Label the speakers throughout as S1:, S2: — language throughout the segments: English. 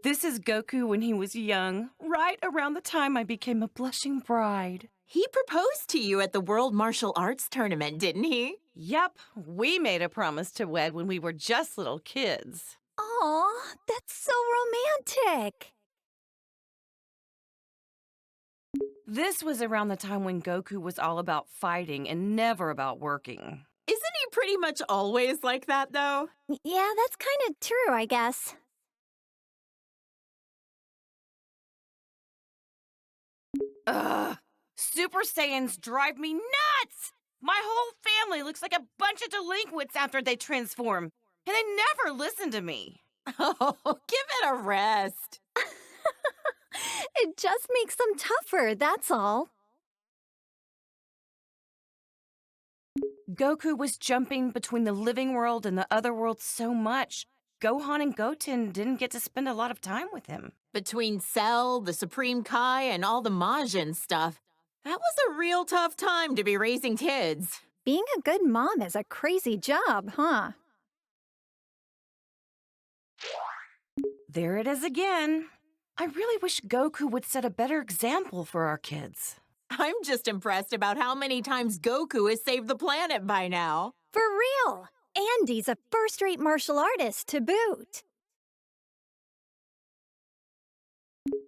S1: This is Goku when he was young, right around the time I became a blushing bride.
S2: He proposed to you at the World Martial Arts Tournament, didn't he?
S1: Yep, we made a promise to wed when we were just little kids.
S3: Aw, that's so romantic.
S1: This was around the time when Goku was all about fighting and never about working.
S2: Isn't he pretty much always like that, though?
S3: Yeah, that's kind of true, I guess.
S1: Ugh! Super Saiyans drive me nuts! My whole family looks like a bunch of delinquents after they transform, and they never listen to me.
S2: Oh, give it a rest.
S3: It just makes them tougher, that's all.
S1: Goku was jumping between the living world and the other world so much, Gohan and Goten didn't get to spend a lot of time with him.
S2: Between Cell, the Supreme Kai, and all the Majin stuff, that was a real tough time to be raising kids.
S3: Being a good mom is a crazy job, huh?
S1: There it is again. I really wish Goku would set a better example for our kids.
S2: I'm just impressed about how many times Goku has saved the planet by now.
S3: For real! And he's a first-rate martial artist to boot.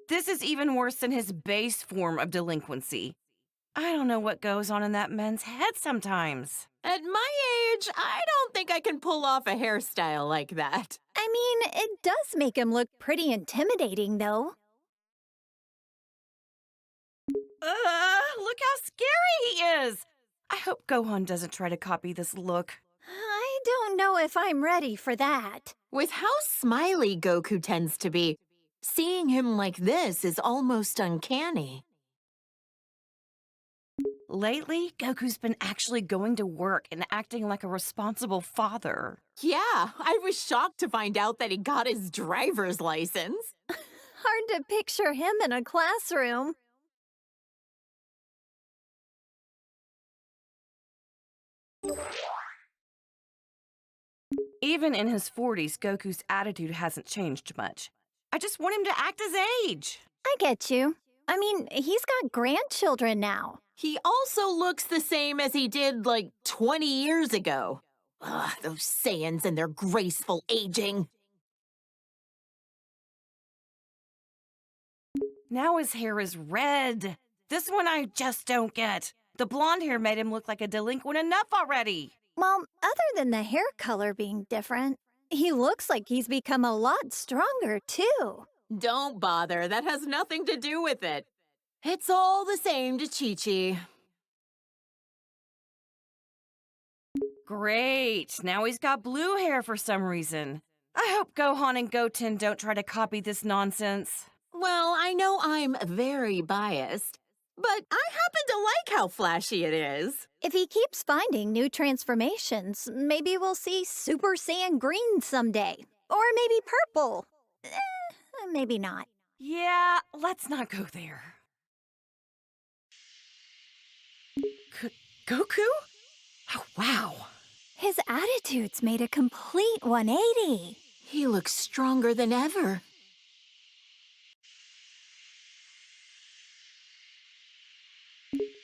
S1: This is even worse than his base form of delinquency. I don't know what goes on in that man's head sometimes.
S2: At my age, I don't think I can pull off a hairstyle like that.
S3: I mean, it does make him look pretty intimidating, though.
S1: Look how scary he is! I hope Gohan doesn't try to copy this look.
S3: I don't know if I'm ready for that.
S2: With how smiley Goku tends to be, seeing him like this is almost uncanny.
S1: Lately, Goku's been actually going to work and acting like a responsible father.
S2: Yeah, I was shocked to find out that he got his driver's license.
S3: Hard to picture him in a classroom.
S1: Even in his 40s, Goku's attitude hasn't changed much. I just want him to act his age.
S3: I get you. I mean, he's got grandchildren now.
S2: He also looks the same as he did, like, 20 years ago. Ugh, those Saiyans and their graceful aging.
S1: Now his hair is red. This one I just don't get. The blonde hair made him look like a delinquent enough already.
S3: Well, other than the hair color being different, he looks like he's become a lot stronger, too.
S2: Don't bother, that has nothing to do with it. It's all the same to Chi-Chi.
S1: Great, now he's got blue hair for some reason. I hope Gohan and Goten don't try to copy this nonsense.
S2: Well, I know I'm very biased, but I happen to like how flashy it is.
S3: If he keeps finding new transformations, maybe we'll see Super Saiyan Green someday. Or maybe purple. Maybe not.
S1: Yeah, let's not go there. Goku? Oh, wow.
S3: His attitude's made a complete 180.
S2: He looks stronger than ever.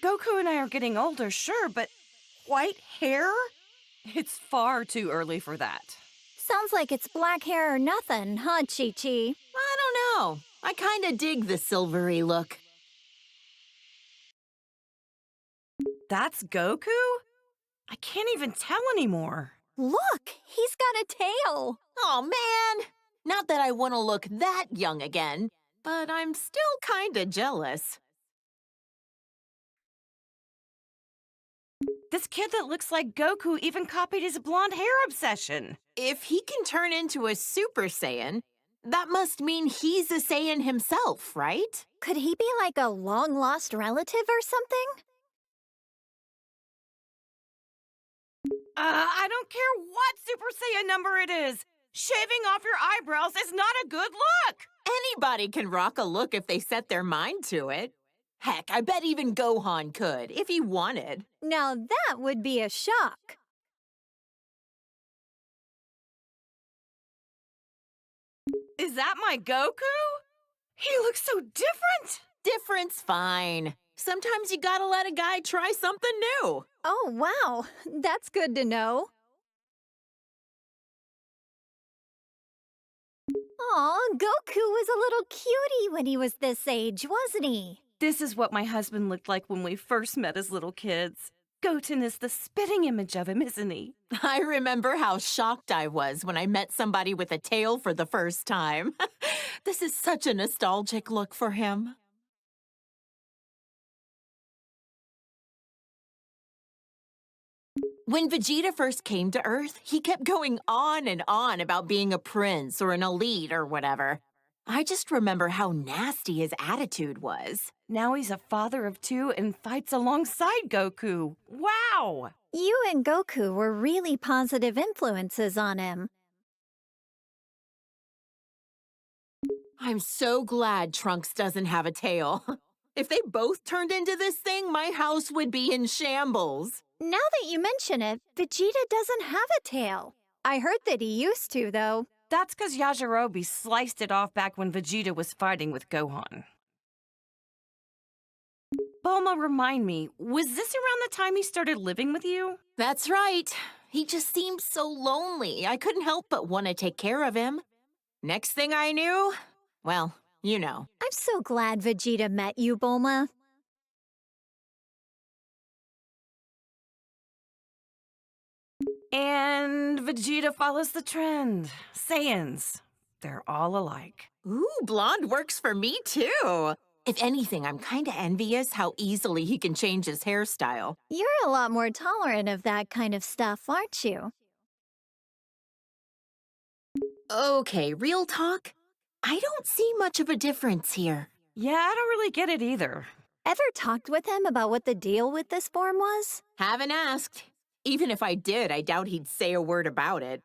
S1: Goku and I are getting older, sure, but white hair? It's far too early for that.
S3: Sounds like it's black hair or nothing, huh, Chi-Chi?
S2: I don't know. I kinda dig the silvery look.
S1: That's Goku? I can't even tell anymore.
S3: Look, he's got a tail.
S2: Oh man! Not that I want to look that young again, but I'm still kinda jealous.
S1: This kid that looks like Goku even copied his blonde hair obsession.
S2: If he can turn into a Super Saiyan, that must mean he's a Saiyan himself, right?
S3: Could he be like a long-lost relative or something?
S1: I don't care what Super Saiyan number it is. Shaving off your eyebrows is not a good look.
S2: Anybody can rock a look if they set their mind to it. Heck, I bet even Gohan could, if he wanted.
S3: Now that would be a shock.
S1: Is that my Goku? He looks so different!
S2: Different's fine. Sometimes you gotta let a guy try something new.
S3: Oh, wow. That's good to know. Aw, Goku was a little cutie when he was this age, wasn't he?
S1: This is what my husband looked like when we first met as little kids. Goten is the spitting image of him, isn't he?
S2: I remember how shocked I was when I met somebody with a tail for the first time. This is such a nostalgic look for him. When Vegeta first came to Earth, he kept going on and on about being a prince or an elite or whatever. I just remember how nasty his attitude was.
S1: Now he's a father of two and fights alongside Goku. Wow!
S3: You and Goku were really positive influences on him.
S2: I'm so glad Trunks doesn't have a tail. If they both turned into this thing, my house would be in shambles.
S3: Now that you mention it, Vegeta doesn't have a tail. I heard that he used to, though.
S1: That's because Yajirobe sliced it off back when Vegeta was fighting with Gohan. Bulma, remind me, was this around the time he started living with you?
S2: That's right. He just seemed so lonely. I couldn't help but want to take care of him. Next thing I knew, well, you know.
S3: I'm so glad Vegeta met you, Bulma.
S1: And Vegeta follows the trend. Saiyans, they're all alike.
S2: Ooh, blonde works for me too. If anything, I'm kinda envious how easily he can change his hairstyle.
S3: You're a lot more tolerant of that kind of stuff, aren't you?
S2: Okay, real talk? I don't see much of a difference here.
S1: Yeah, I don't really get it either.
S3: Ever talked with him about what the deal with this form was?
S2: Haven't asked. Even if I did, I doubt he'd say a word about it.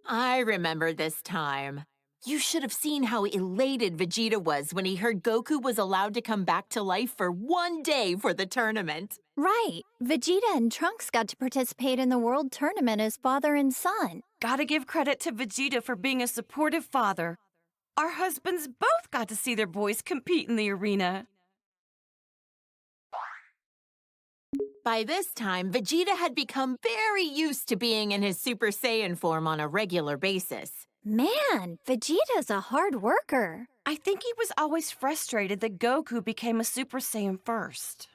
S2: I remember this time. You should have seen how elated Vegeta was when he heard Goku was allowed to come back to life for one day for the tournament.
S3: Right. Vegeta and Trunks got to participate in the World Tournament as father and son.
S1: Gotta give credit to Vegeta for being a supportive father. Our husbands both got to see their boys compete in the arena.
S2: By this time, Vegeta had become very used to being in his Super Saiyan form on a regular basis.
S3: Man, Vegeta's a hard worker.
S1: I think he was always frustrated that Goku became a Super Saiyan first.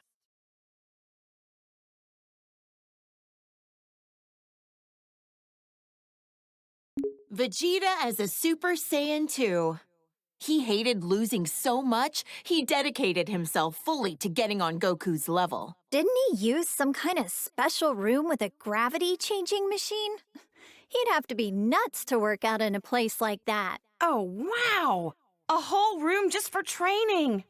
S2: Vegeta as a Super Saiyan 2. He hated losing so much, he dedicated himself fully to getting on Goku's level.
S3: Didn't he use some kind of special room with a gravity-changing machine? He'd have to be nuts to work out in a place like that.
S1: Oh, wow! A whole room just for training!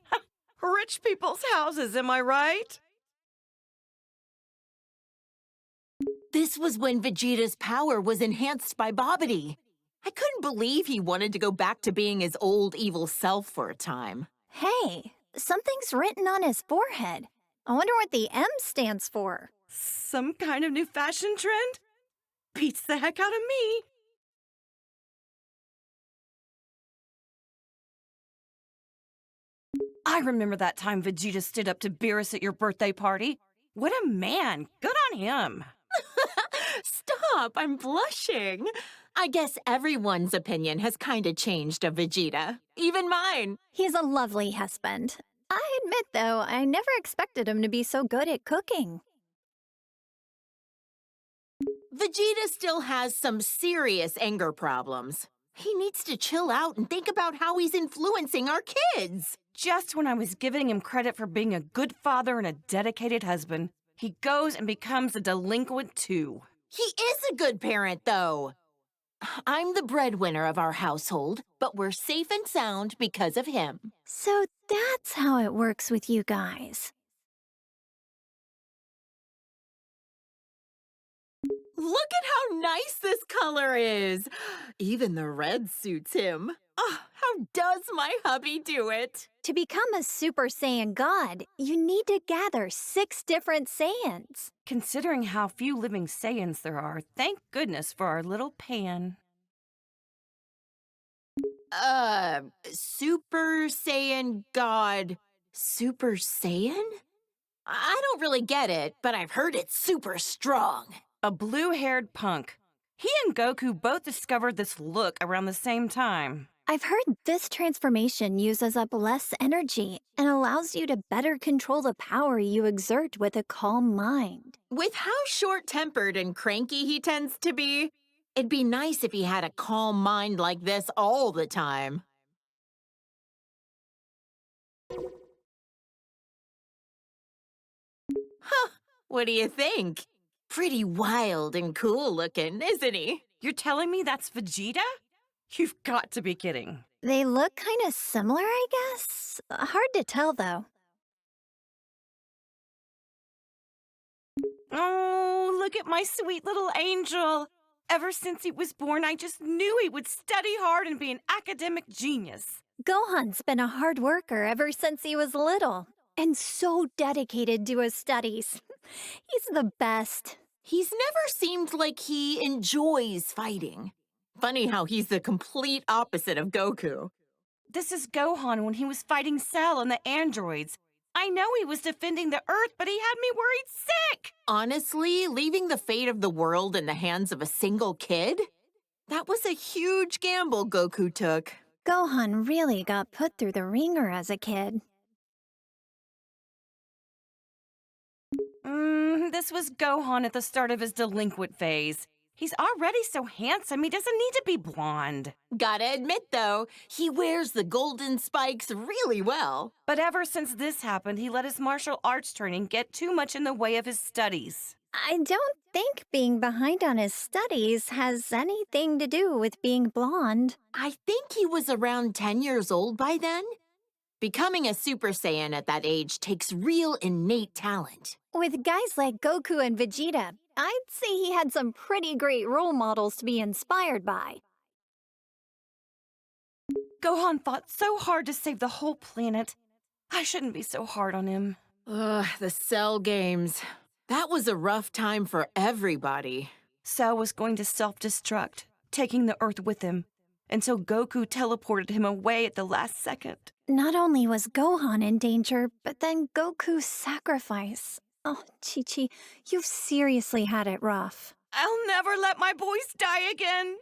S1: Rich people's houses, am I right?
S2: This was when Vegeta's power was enhanced by Babidi. I couldn't believe he wanted to go back to being his old evil self for a time.
S3: Hey, something's written on his forehead. I wonder what the M stands for.
S1: Some kind of new fashion trend? Beats the heck out of me. I remember that time Vegeta stood up to Beerus at your birthday party. What a man! Good on him!
S2: Stop, I'm blushing. I guess everyone's opinion has kinda changed of Vegeta. Even mine.
S3: He's a lovely husband. I admit, though, I never expected him to be so good at cooking.
S2: Vegeta still has some serious anger problems. He needs to chill out and think about how he's influencing our kids.
S1: Just when I was giving him credit for being a good father and a dedicated husband, he goes and becomes a delinquent too.
S2: He is a good parent, though. I'm the breadwinner of our household, but we're safe and sound because of him.
S3: So that's how it works with you guys.
S2: Look at how nice this color is. Even the red suits him. Oh, how does my hubby do it?
S3: To become a Super Saiyan God, you need to gather 6 different Saiyans.
S1: Considering how few living Saiyans there are, thank goodness for our little Pan.
S2: Super Saiyan God. Super Saiyan? I don't really get it, but I've heard it's super strong.
S1: A blue-haired punk. He and Goku both discovered this look around the same time.
S3: I've heard this transformation uses up less energy and allows you to better control the power you exert with a calm mind.
S2: With how short-tempered and cranky he tends to be, it'd be nice if he had a calm mind like this all the time. Huh, what do you think? Pretty wild and cool looking, isn't he?
S1: You're telling me that's Vegeta? You've got to be kidding.
S3: They look kind of similar, I guess. Hard to tell, though.
S1: Oh, look at my sweet little angel. Ever since he was born, I just knew he would study hard and be an academic genius.
S3: Gohan's been a hard worker ever since he was little, and so dedicated to his studies. He's the best.
S2: He's never seemed like he enjoys fighting. Funny how he's the complete opposite of Goku.
S1: This is Gohan when he was fighting Cell and the androids. I know he was defending the Earth, but he had me worried sick.
S2: Honestly, leaving the fate of the world in the hands of a single kid? That was a huge gamble Goku took.
S3: Gohan really got put through the ringer as a kid.
S1: This was Gohan at the start of his delinquent phase. He's already so handsome, he doesn't need to be blonde.
S2: Gotta admit, though, he wears the golden spikes really well.
S1: But ever since this happened, he let his martial arts training get too much in the way of his studies.
S3: I don't think being behind on his studies has anything to do with being blonde.
S2: I think he was around 10 years old by then. Becoming a Super Saiyan at that age takes real innate talent.
S3: With guys like Goku and Vegeta, I'd say he had some pretty great role models to be inspired by.
S1: Gohan fought so hard to save the whole planet. I shouldn't be so hard on him.
S2: Ugh, the Cell games. That was a rough time for everybody.
S1: Cell was going to self-destruct, taking the Earth with him, until Goku teleported him away at the last second.
S3: Not only was Gohan in danger, but then Goku's sacrifice. Oh, Chi-Chi, you've seriously had it rough.
S1: I'll never let my boys die again.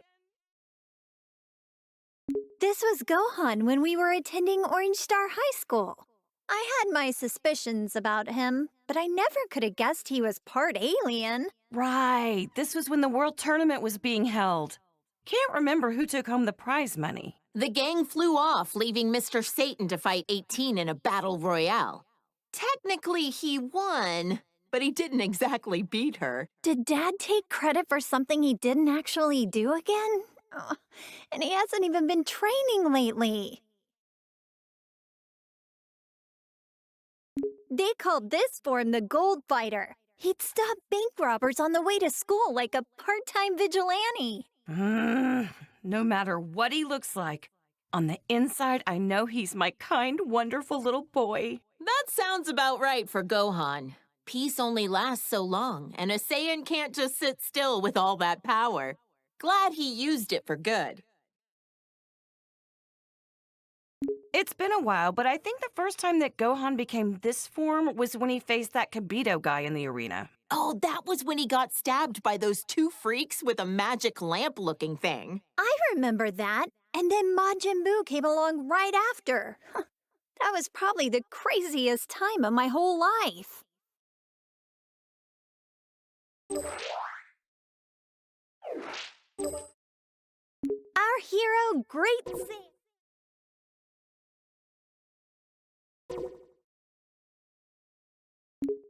S3: This was Gohan when we were attending Orange Star High School. I had my suspicions about him, but I never could have guessed he was part alien.
S1: Right, this was when the World Tournament was being held. Can't remember who took home the prize money.
S2: The gang flew off, leaving Mr. Satan to fight 18 in a battle royale. Technically, he won, but he didn't exactly beat her.
S3: Did Dad take credit for something he didn't actually do again? Oh, and he hasn't even been training lately. They called this form the Gold Fighter. He'd stop bank robbers on the way to school like a part-time vigilante.
S1: No matter what he looks like, on the inside, I know he's my kind, wonderful little boy.
S2: That sounds about right for Gohan. Peace only lasts so long, and a Saiyan can't just sit still with all that power. Glad he used it for good.
S1: It's been a while, but I think the first time that Gohan became this form was when he faced that Kibito guy in the arena.
S2: Oh, that was when he got stabbed by those two freaks with a magic lamp-looking thing.
S3: I remember that, and then Majin Buu came along right after. That was probably the craziest time of my whole life. Our hero, Great Saiyan.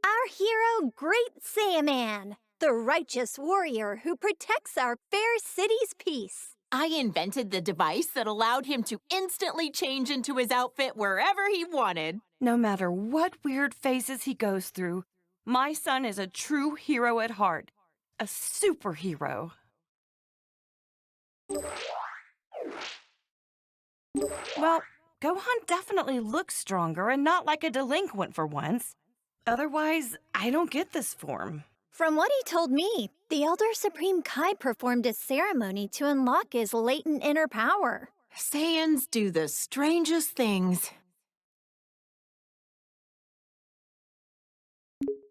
S3: Our hero, Great Saiyaman, the righteous warrior who protects our fair city's peace.
S2: I invented the device that allowed him to instantly change into his outfit wherever he wanted.
S1: No matter what weird phases he goes through, my son is a true hero at heart. A superhero. Well, Gohan definitely looks stronger and not like a delinquent for once. Otherwise, I don't get this form.
S3: From what he told me, the Elder Supreme Kai performed a ceremony to unlock his latent inner power.
S2: Saiyans do the strangest things.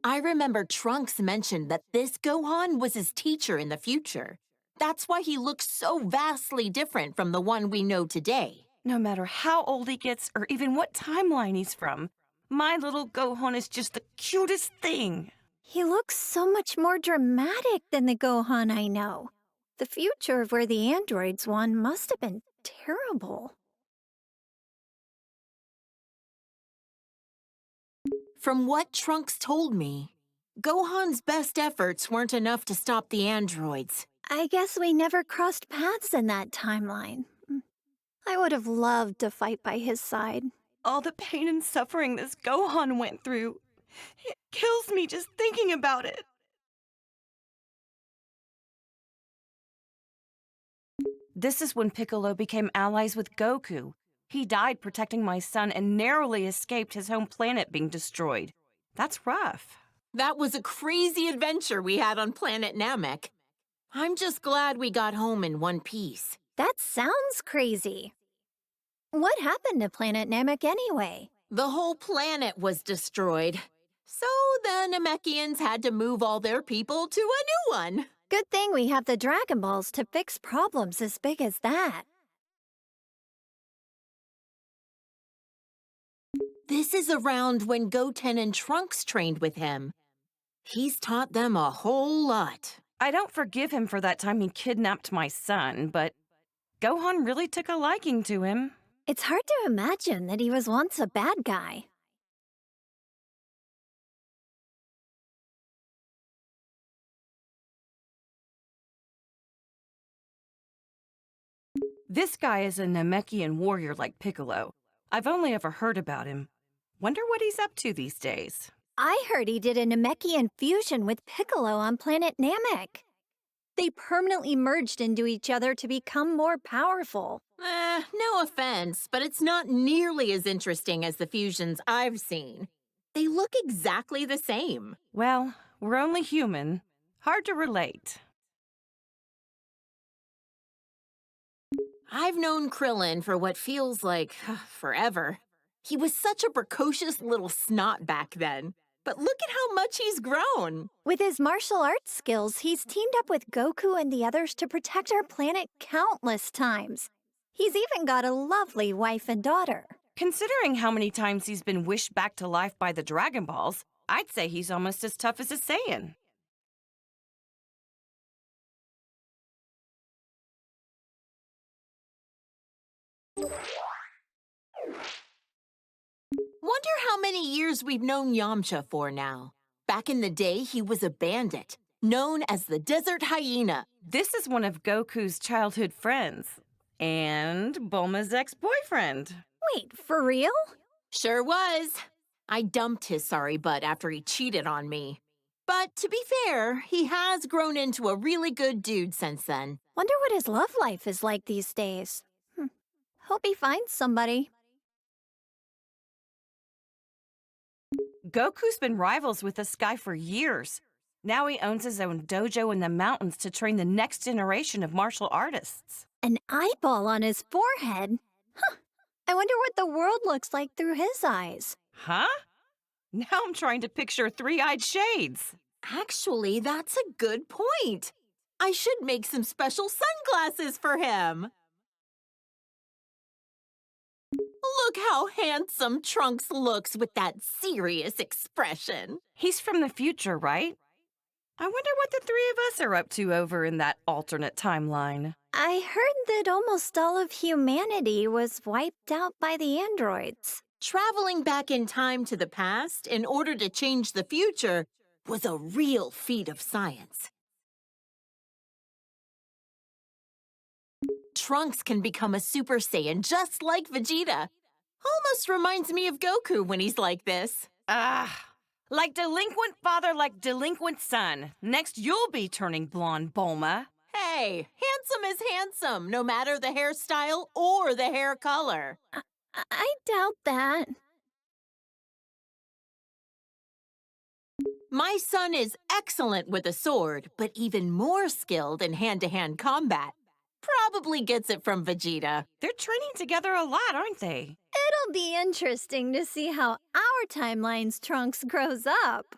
S2: I remember Trunks mentioned that this Gohan was his teacher in the future. That's why he looks so vastly different from the one we know today.
S1: No matter how old he gets or even what timeline he's from, my little Gohan is just the cutest thing.
S3: He looks so much more dramatic than the Gohan I know. The future of where the androids won must have been terrible.
S2: From what Trunks told me, Gohan's best efforts weren't enough to stop the androids.
S3: I guess we never crossed paths in that timeline. I would have loved to fight by his side.
S1: All the pain and suffering this Gohan went through, it kills me just thinking about it. This is when Piccolo became allies with Goku. He died protecting my son and narrowly escaped his home planet being destroyed. That's rough.
S2: That was a crazy adventure we had on planet Namek. I'm just glad we got home in one piece.
S3: That sounds crazy. What happened to Planet Namek anyway?
S2: The whole planet was destroyed. So the Namekians had to move all their people to a new one.
S3: Good thing we have the Dragon Balls to fix problems as big as that.
S2: This is around when Goten and Trunks trained with him. He's taught them a whole lot.
S1: I don't forgive him for that time he kidnapped my son, but Gohan really took a liking to him.
S3: It's hard to imagine that he was once a bad guy.
S1: This guy is a Namekian warrior like Piccolo. I've only ever heard about him. Wonder what he's up to these days.
S3: I heard he did a Namekian fusion with Piccolo on planet Namek. They permanently merged into each other to become more powerful.
S2: No offense, but it's not nearly as interesting as the fusions I've seen. They look exactly the same.
S1: Well, we're only human. Hard to relate.
S2: I've known Krillin for what feels like forever. He was such a precocious little snot back then. But look at how much he's grown.
S3: With his martial arts skills, he's teamed up with Goku and the others to protect our planet countless times. He's even got a lovely wife and daughter.
S1: Considering how many times he's been wished back to life by the Dragon Balls, I'd say he's almost as tough as a Saiyan.
S2: Wonder how many years we've known Yamcha for now. Back in the day, he was a bandit, known as the Desert Hyena.
S1: This is one of Goku's childhood friends. And Bulma's ex-boyfriend.
S3: Wait, for real?
S2: Sure was. I dumped his sorry butt after he cheated on me. But to be fair, he has grown into a really good dude since then.
S3: Wonder what his love life is like these days. Hope he finds somebody.
S1: Goku's been rivals with this guy for years. Now he owns his own dojo in the mountains to train the next generation of martial artists.
S3: An eyeball on his forehead? Huh. I wonder what the world looks like through his eyes.
S1: Huh? Now I'm trying to picture three-eyed shades.
S2: Actually, that's a good point. I should make some special sunglasses for him. Look how handsome Trunks looks with that serious expression.
S1: He's from the future, right? I wonder what the three of us are up to over in that alternate timeline.
S3: I heard that almost all of humanity was wiped out by the androids.
S2: Traveling back in time to the past in order to change the future was a real feat of science. Trunks can become a Super Saiyan just like Vegeta. Almost reminds me of Goku when he's like this.
S1: Like delinquent father, like delinquent son. Next, you'll be turning blonde, Bulma.
S2: Hey, handsome is handsome, no matter the hairstyle or the hair color.
S3: I doubt that.
S2: My son is excellent with a sword, but even more skilled in hand-to-hand combat. Probably gets it from Vegeta.
S1: They're training together a lot, aren't they?
S3: It'll be interesting to see how our timeline's Trunks grows up.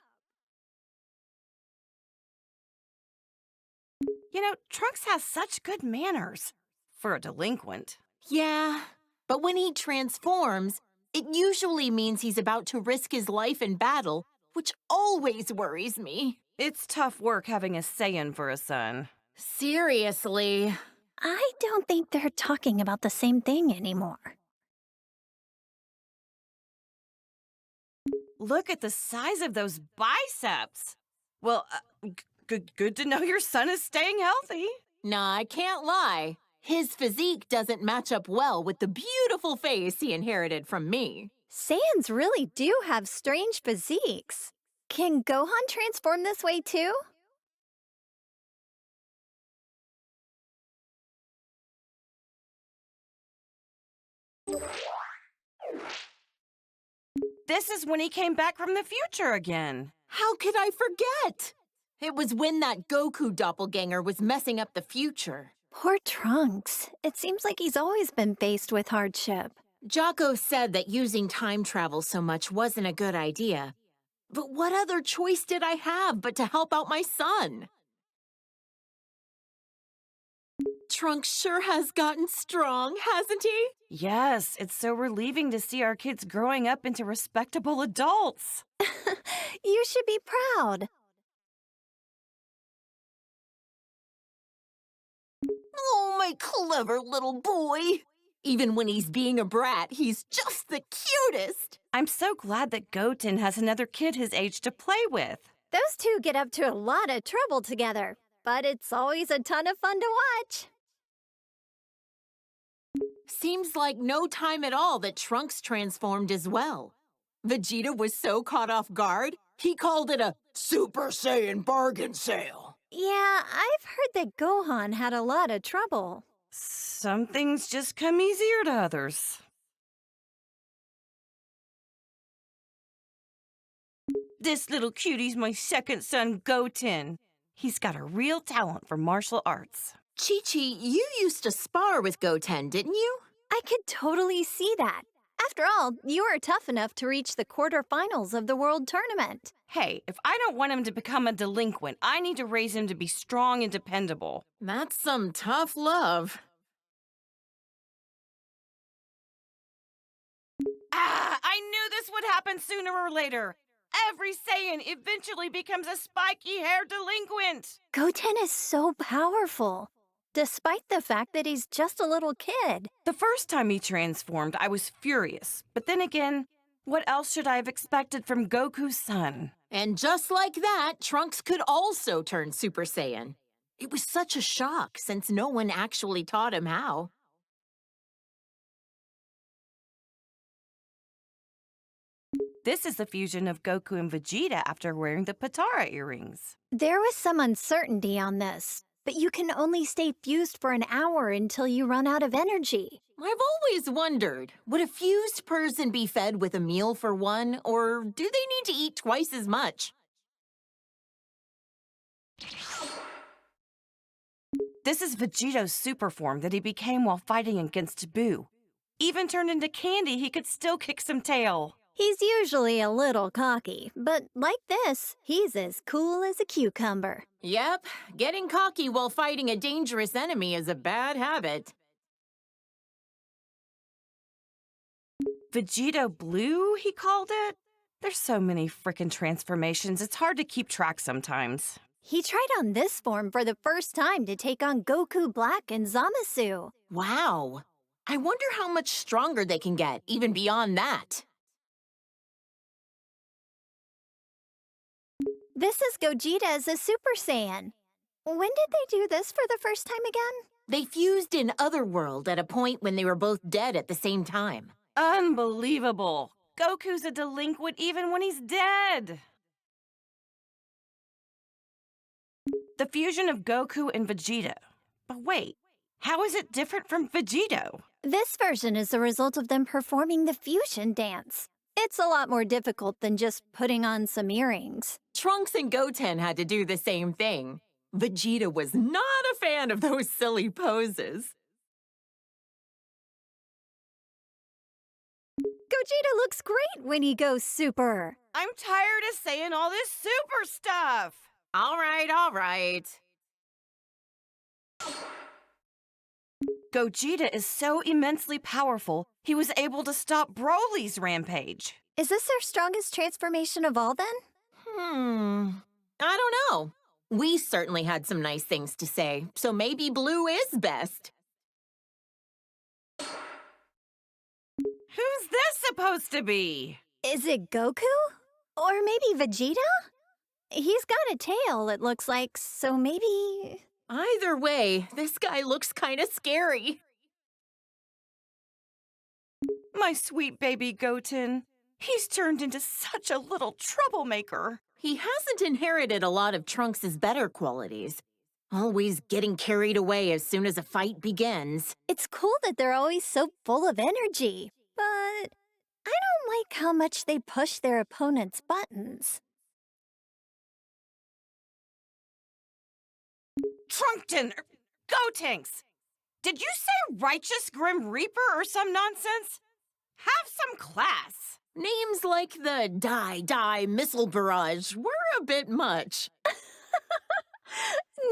S1: You know, Trunks has such good manners. For a delinquent.
S2: Yeah, but when he transforms, it usually means he's about to risk his life in battle, which always worries me.
S1: It's tough work having a Saiyan for a son.
S2: Seriously.
S3: I don't think they're talking about the same thing anymore.
S1: Look at the size of those biceps. Well, good to know your son is staying healthy.
S2: Nah, I can't lie. His physique doesn't match up well with the beautiful face he inherited from me.
S3: Saiyans really do have strange physiques. Can Gohan transform this way too?
S1: This is when he came back from the future again.
S2: How could I forget? It was when that Goku doppelganger was messing up the future.
S3: Poor Trunks. It seems like he's always been faced with hardship.
S2: Jocko said that using time travel so much wasn't a good idea. But what other choice did I have but to help out my son? Trunks sure has gotten strong, hasn't he?
S1: Yes, it's so relieving to see our kids growing up into respectable adults.
S3: You should be proud.
S2: Oh, my clever little boy. Even when he's being a brat, he's just the cutest.
S1: I'm so glad that Goten has another kid his age to play with.
S3: Those two get up to a lot of trouble together, but it's always a ton of fun to watch.
S2: Seems like no time at all that Trunks transformed as well. Vegeta was so caught off guard, he called it a Super Saiyan bargain sale.
S3: Yeah, I've heard that Gohan had a lot of trouble.
S1: Some things just come easier to others. This little cutie's my second son, Goten. He's got a real talent for martial arts.
S2: Chi-Chi, you used to spar with Goten, didn't you?
S3: I could totally see that. After all, you are tough enough to reach the quarterfinals of the World Tournament.
S1: Hey, if I don't want him to become a delinquent, I need to raise him to be strong and dependable.
S2: That's some tough love.
S1: I knew this would happen sooner or later. Every Saiyan eventually becomes a spiky-haired delinquent.
S3: Goten is so powerful, despite the fact that he's just a little kid.
S1: The first time he transformed, I was furious. But then again, what else should I have expected from Goku's son?
S2: And just like that, Trunks could also turn Super Saiyan. It was such a shock since no one actually taught him how.
S1: This is the fusion of Goku and Vegeta after wearing the Patara earrings.
S3: There was some uncertainty on this, but you can only stay fused for an hour until you run out of energy.
S2: I've always wondered, would a fused person be fed with a meal for one, or do they need to eat twice as much?
S1: This is Vegeto's super form that he became while fighting against Buu. Even turned into candy, he could still kick some tail.
S3: He's usually a little cocky, but like this, he's as cool as a cucumber.
S2: Yep, getting cocky while fighting a dangerous enemy is a bad habit.
S1: Vegito Blue, he called it? There's so many frickin' transformations, it's hard to keep track sometimes.
S3: He tried on this form for the first time to take on Goku Black and Zamasu.
S2: Wow. I wonder how much stronger they can get, even beyond that.
S3: This is Gogeta as a Super Saiyan. When did they do this for the first time again?
S2: They fused in Otherworld at a point when they were both dead at the same time.
S1: Unbelievable! Goku's a delinquent even when he's dead! The fusion of Goku and Vegeta. But wait, how is it different from Vegito?
S3: This version is the result of them performing the fusion dance. It's a lot more difficult than just putting on some earrings.
S2: Trunks and Goten had to do the same thing. Vegeta was not a fan of those silly poses.
S3: Gogeta looks great when he goes super.
S1: I'm tired of saying all this super stuff.
S2: All right, all right.
S1: Gogeta is so immensely powerful, he was able to stop Broly's rampage.
S3: Is this their strongest transformation of all then?
S2: I don't know. We certainly had some nice things to say, so maybe Blue is best.
S1: Who's this supposed to be?
S3: Is it Goku? Or maybe Vegeta? He's got a tail, it looks like, so maybe...
S2: Either way, this guy looks kind of scary.
S1: My sweet baby Goten. He's turned into such a little troublemaker.
S2: He hasn't inherited a lot of Trunks' better qualities. Always getting carried away as soon as a fight begins.
S3: It's cool that they're always so full of energy, but I don't like how much they push their opponent's buttons.
S1: Trunkton! Gotenks! Did you say Righteous Grim Reaper or some nonsense? Have some class!
S2: Names like the Die Missile Barrage were a bit much.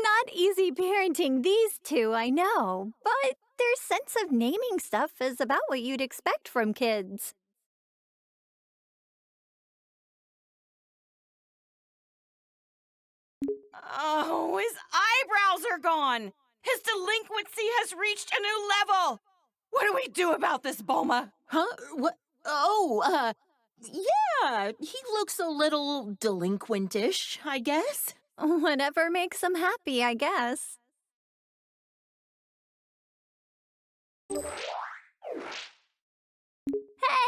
S3: Not easy parenting these two, I know, but their sense of naming stuff is about what you'd expect from kids.
S1: Oh, his eyebrows are gone! His delinquency has reached a new level! What do we do about this, Bulma?
S2: Huh? What? Oh, yeah, he looks a little delinquentish, I guess.
S3: Whatever makes them happy, I guess.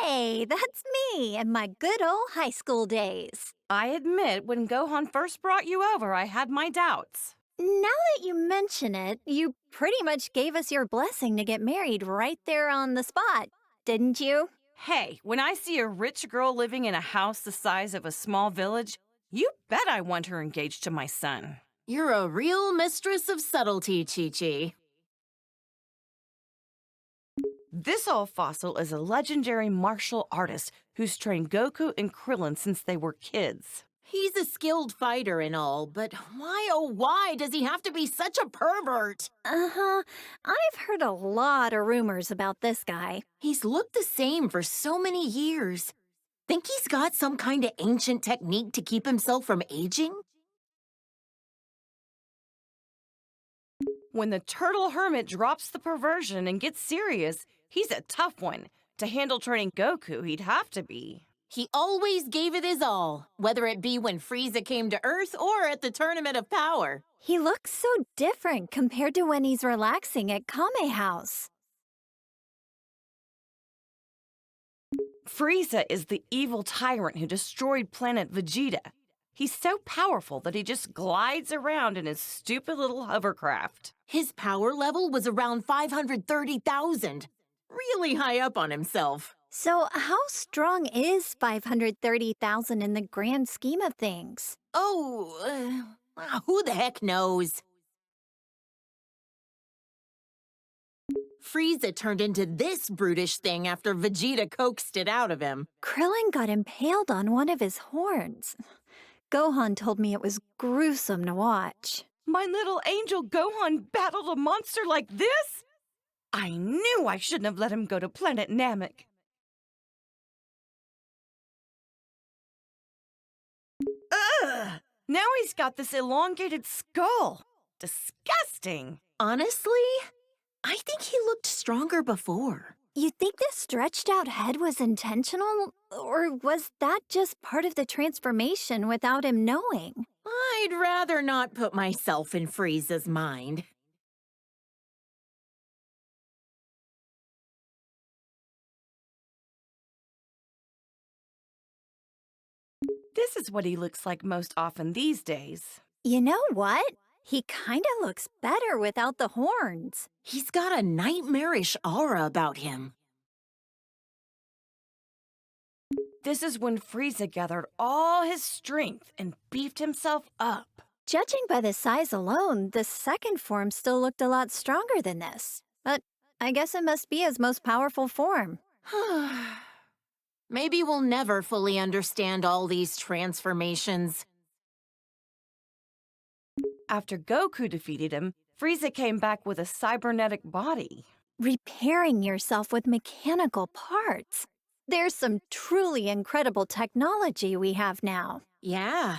S3: Hey, that's me and my good old high school days.
S1: I admit, when Gohan first brought you over, I had my doubts.
S3: Now that you mention it, you pretty much gave us your blessing to get married right there on the spot, didn't you?
S1: Hey, when I see a rich girl living in a house the size of a small village, you bet I want her engaged to my son.
S2: You're a real mistress of subtlety, Chi-Chi.
S1: This old fossil is a legendary martial artist who's trained Goku and Krillin since they were kids.
S2: He's a skilled fighter and all, but why, oh why, does he have to be such a pervert?
S3: Uh-huh. I've heard a lot of rumors about this guy.
S2: He's looked the same for so many years. Think he's got some kind of ancient technique to keep himself from aging?
S1: When the turtle hermit drops the perversion and gets serious, he's a tough one. To handle training Goku, he'd have to be.
S2: He always gave it his all, whether it be when Frieza came to Earth or at the Tournament of Power.
S3: He looks so different compared to when he's relaxing at Kame House.
S1: Frieza is the evil tyrant who destroyed planet Vegeta. He's so powerful that he just glides around in his stupid little hovercraft.
S2: His power level was around 530,000. Really high up on himself.
S3: So how strong is 530,000 in the grand scheme of things?
S2: Oh, who the heck knows? Frieza turned into this brutish thing after Vegeta coaxed it out of him.
S3: Krillin got impaled on one of his horns. Gohan told me it was gruesome to watch.
S1: My little angel Gohan battled a monster like this? I knew I shouldn't have let him go to planet Namek. Ugh! Now he's got this elongated skull. Disgusting.
S2: Honestly, I think he looked stronger before.
S3: You think the stretched out head was intentional? Or was that just part of the transformation without him knowing?
S2: I'd rather not put myself in Frieza's mind.
S1: This is what he looks like most often these days.
S3: You know what? He kinda looks better without the horns.
S2: He's got a nightmarish aura about him.
S1: This is when Frieza gathered all his strength and beefed himself up.
S3: Judging by the size alone, the second form still looked a lot stronger than this. But I guess it must be his most powerful form.
S2: Maybe we'll never fully understand all these transformations.
S1: After Goku defeated him, Frieza came back with a cybernetic body.
S3: Repairing yourself with mechanical parts. There's some truly incredible technology we have now.
S2: Yeah.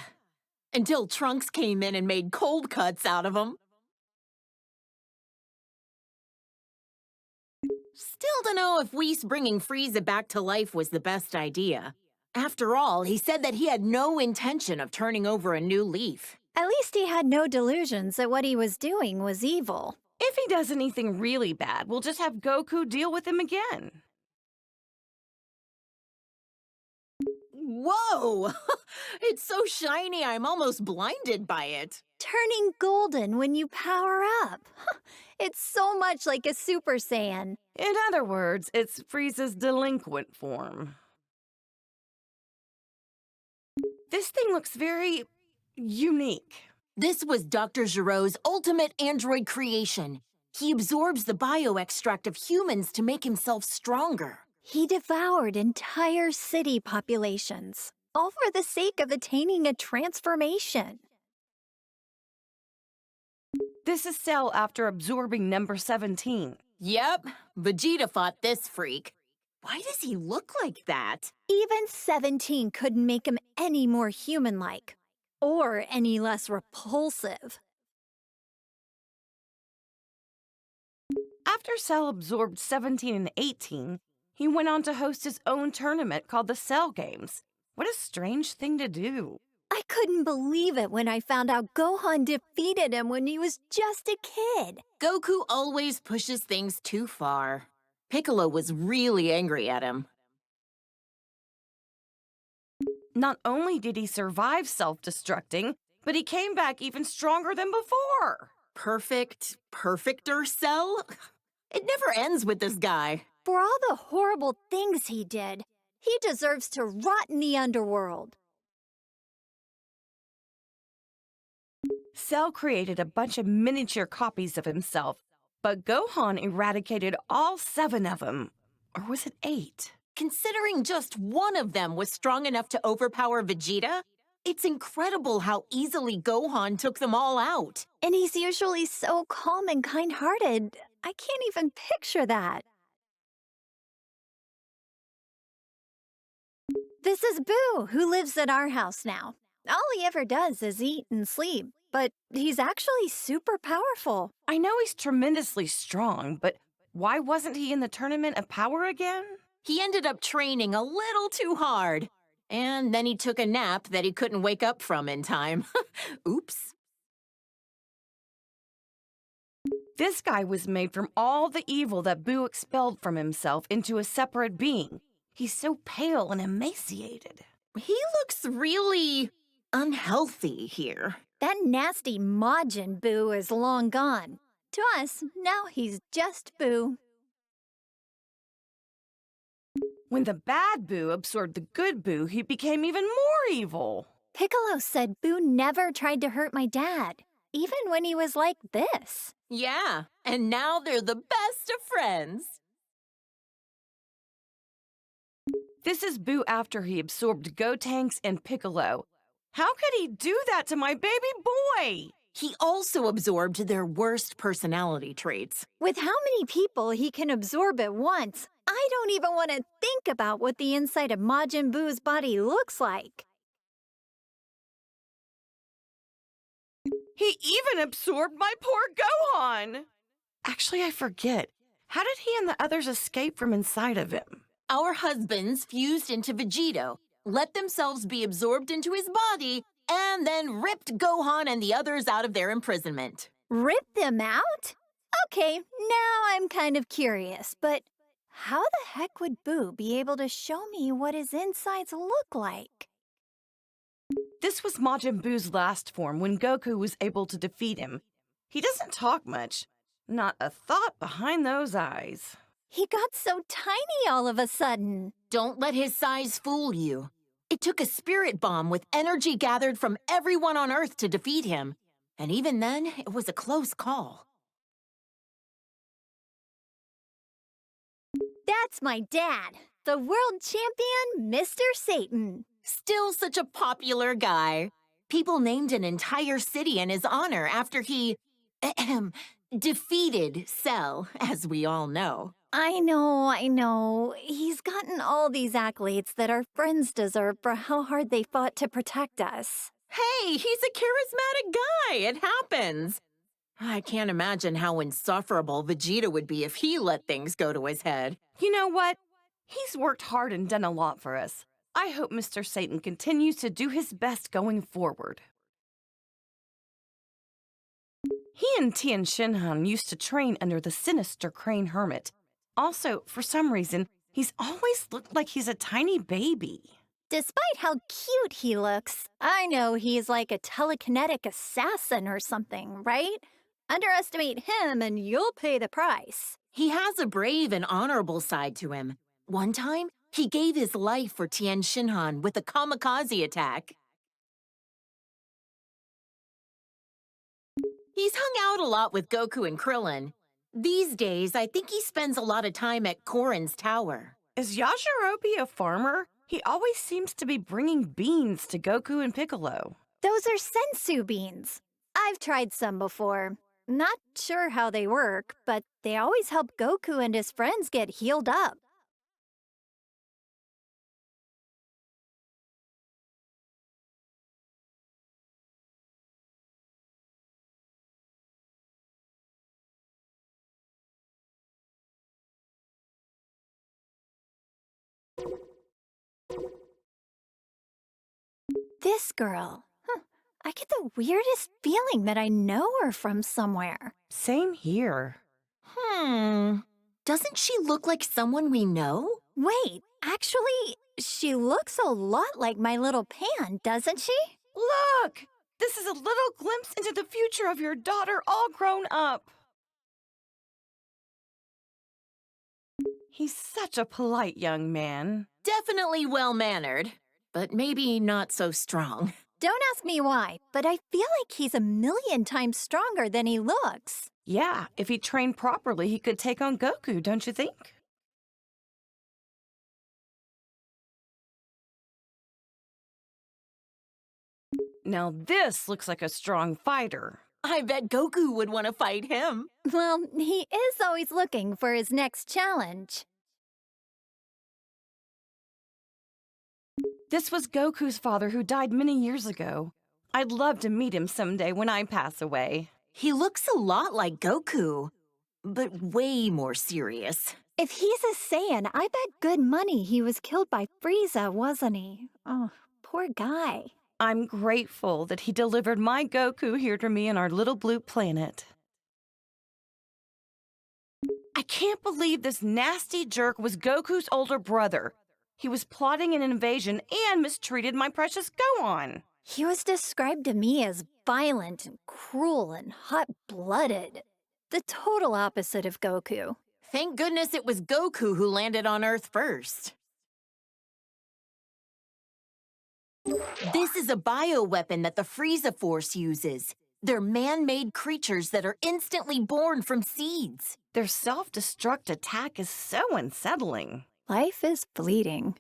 S2: Until Trunks came in and made cold cuts out of him. Still don't know if Whis bringing Frieza back to life was the best idea. After all, he said that he had no intention of turning over a new leaf.
S3: At least he had no delusions that what he was doing was evil.
S1: If he does anything really bad, we'll just have Goku deal with him again.
S2: Whoa! It's so shiny I'm almost blinded by it.
S3: Turning golden when you power up. It's so much like a Super Saiyan.
S1: In other words, it's Frieza's delinquent form. This thing looks very unique.
S2: This was Dr. Giro's ultimate android creation. He absorbs the bioextract of humans to make himself stronger.
S3: He devoured entire city populations, all for the sake of attaining a transformation.
S1: This is Cell after absorbing number 17.
S2: Yep, Vegeta fought this freak. Why does he look like that?
S3: Even 17 couldn't make him any more human-like, or any less repulsive.
S1: After Cell absorbed 17 and 18, he went on to host his own tournament called the Cell Games. What a strange thing to do.
S3: I couldn't believe it when I found out Gohan defeated him when he was just a kid.
S2: Goku always pushes things too far. Piccolo was really angry at him.
S1: Not only did he survive self-destructing, but he came back even stronger than before.
S2: Perfecter Cell? It never ends with this guy.
S3: For all the horrible things he did, he deserves to rot in the underworld.
S1: Cell created a bunch of miniature copies of himself, but Gohan eradicated all 7 of them. Or was it 8?
S2: Considering just one of them was strong enough to overpower Vegeta, it's incredible how easily Gohan took them all out.
S3: And he's usually so calm and kind-hearted. I can't even picture that. This is Boo, who lives at our house now. All he ever does is eat and sleep, but he's actually super powerful.
S1: I know he's tremendously strong, but why wasn't he in the Tournament of Power again?
S2: He ended up training a little too hard. And then he took a nap that he couldn't wake up from in time. Oops.
S1: This guy was made from all the evil that Boo expelled from himself into a separate being. He's so pale and emaciated.
S2: He looks really unhealthy here.
S3: That nasty Majin Boo is long gone. To us, now he's just Boo.
S1: When the bad Boo absorbed the good Boo, he became even more evil.
S3: Piccolo said Boo never tried to hurt my dad, even when he was like this.
S2: Yeah, and now they're the best of friends.
S1: This is Boo after he absorbed Gotenks and Piccolo. How could he do that to my baby boy?
S2: He also absorbed their worst personality traits.
S3: With how many people he can absorb at once, I don't even want to think about what the inside of Majin Boo's body looks like.
S1: He even absorbed my poor Gohan! Actually, I forget. How did he and the others escape from inside of him?
S2: Our husbands fused into Vegito, let themselves be absorbed into his body, and then ripped Gohan and the others out of their imprisonment.
S3: Rip them out? Okay, now I'm kind of curious, but how the heck would Boo be able to show me what his insides look like?
S1: This was Majin Buu's last form when Goku was able to defeat him. He doesn't talk much. Not a thought behind those eyes.
S3: He got so tiny all of a sudden.
S2: Don't let his size fool you. It took a spirit bomb with energy gathered from everyone on Earth to defeat him. And even then, it was a close call.
S3: That's my dad, the world champion, Mr. Satan.
S2: Still such a popular guy. People named an entire city in his honor after he defeated Cell, as we all know.
S3: I know. He's gotten all these accolades that our friends deserve for how hard they fought to protect us.
S2: Hey, he's a charismatic guy. It happens. I can't imagine how insufferable Vegeta would be if he let things go to his head.
S1: You know what? He's worked hard and done a lot for us. I hope Mr. Satan continues to do his best going forward. He and Tien Shinhan used to train under the sinister Crane Hermit. Also, for some reason, he's always looked like he's a tiny baby.
S3: Despite how cute he looks, I know he's like a telekinetic assassin or something, right? Underestimate him and you'll pay the price.
S2: He has a brave and honorable side to him. One time, he gave his life for Tien Shinhan with a kamikaze attack. He's hung out a lot with Goku and Krillin. These days, I think he spends a lot of time at Korin's tower.
S1: Is Yajirobe a farmer? He always seems to be bringing beans to Goku and Piccolo.
S3: Those are sensu beans. I've tried some before. Not sure how they work, but they always help Goku and his friends get healed up. This girl. I get the weirdest feeling that I know her from somewhere.
S1: Same here.
S2: Doesn't she look like someone we know?
S3: Wait, actually, she looks a lot like my little Pan, doesn't she?
S1: Look! This is a little glimpse into the future of your daughter all grown up. He's such a polite young man.
S2: Definitely well-mannered, but maybe not so strong.
S3: Don't ask me why, but I feel like he's a million times stronger than he looks.
S1: Yeah, if he trained properly, he could take on Goku, don't you think? Now this looks like a strong fighter.
S2: I bet Goku would want to fight him.
S3: Well, he is always looking for his next challenge.
S1: This was Goku's father who died many years ago. I'd love to meet him someday when I pass away.
S2: He looks a lot like Goku, but way more serious.
S3: If he's a Saiyan, I bet good money he was killed by Frieza, wasn't he? Oh, poor guy.
S1: I'm grateful that he delivered my Goku here to me on our little blue planet. I can't believe this nasty jerk was Goku's older brother. He was plotting an invasion and mistreated my precious Gohan.
S3: He was described to me as violent and cruel and hot-blooded. The total opposite of Goku.
S2: Thank goodness it was Goku who landed on Earth first. This is a bioweapon that the Frieza Force uses. They're man-made creatures that are instantly born from seeds.
S1: Their self-destruct attack is so unsettling.
S3: Life is fleeting.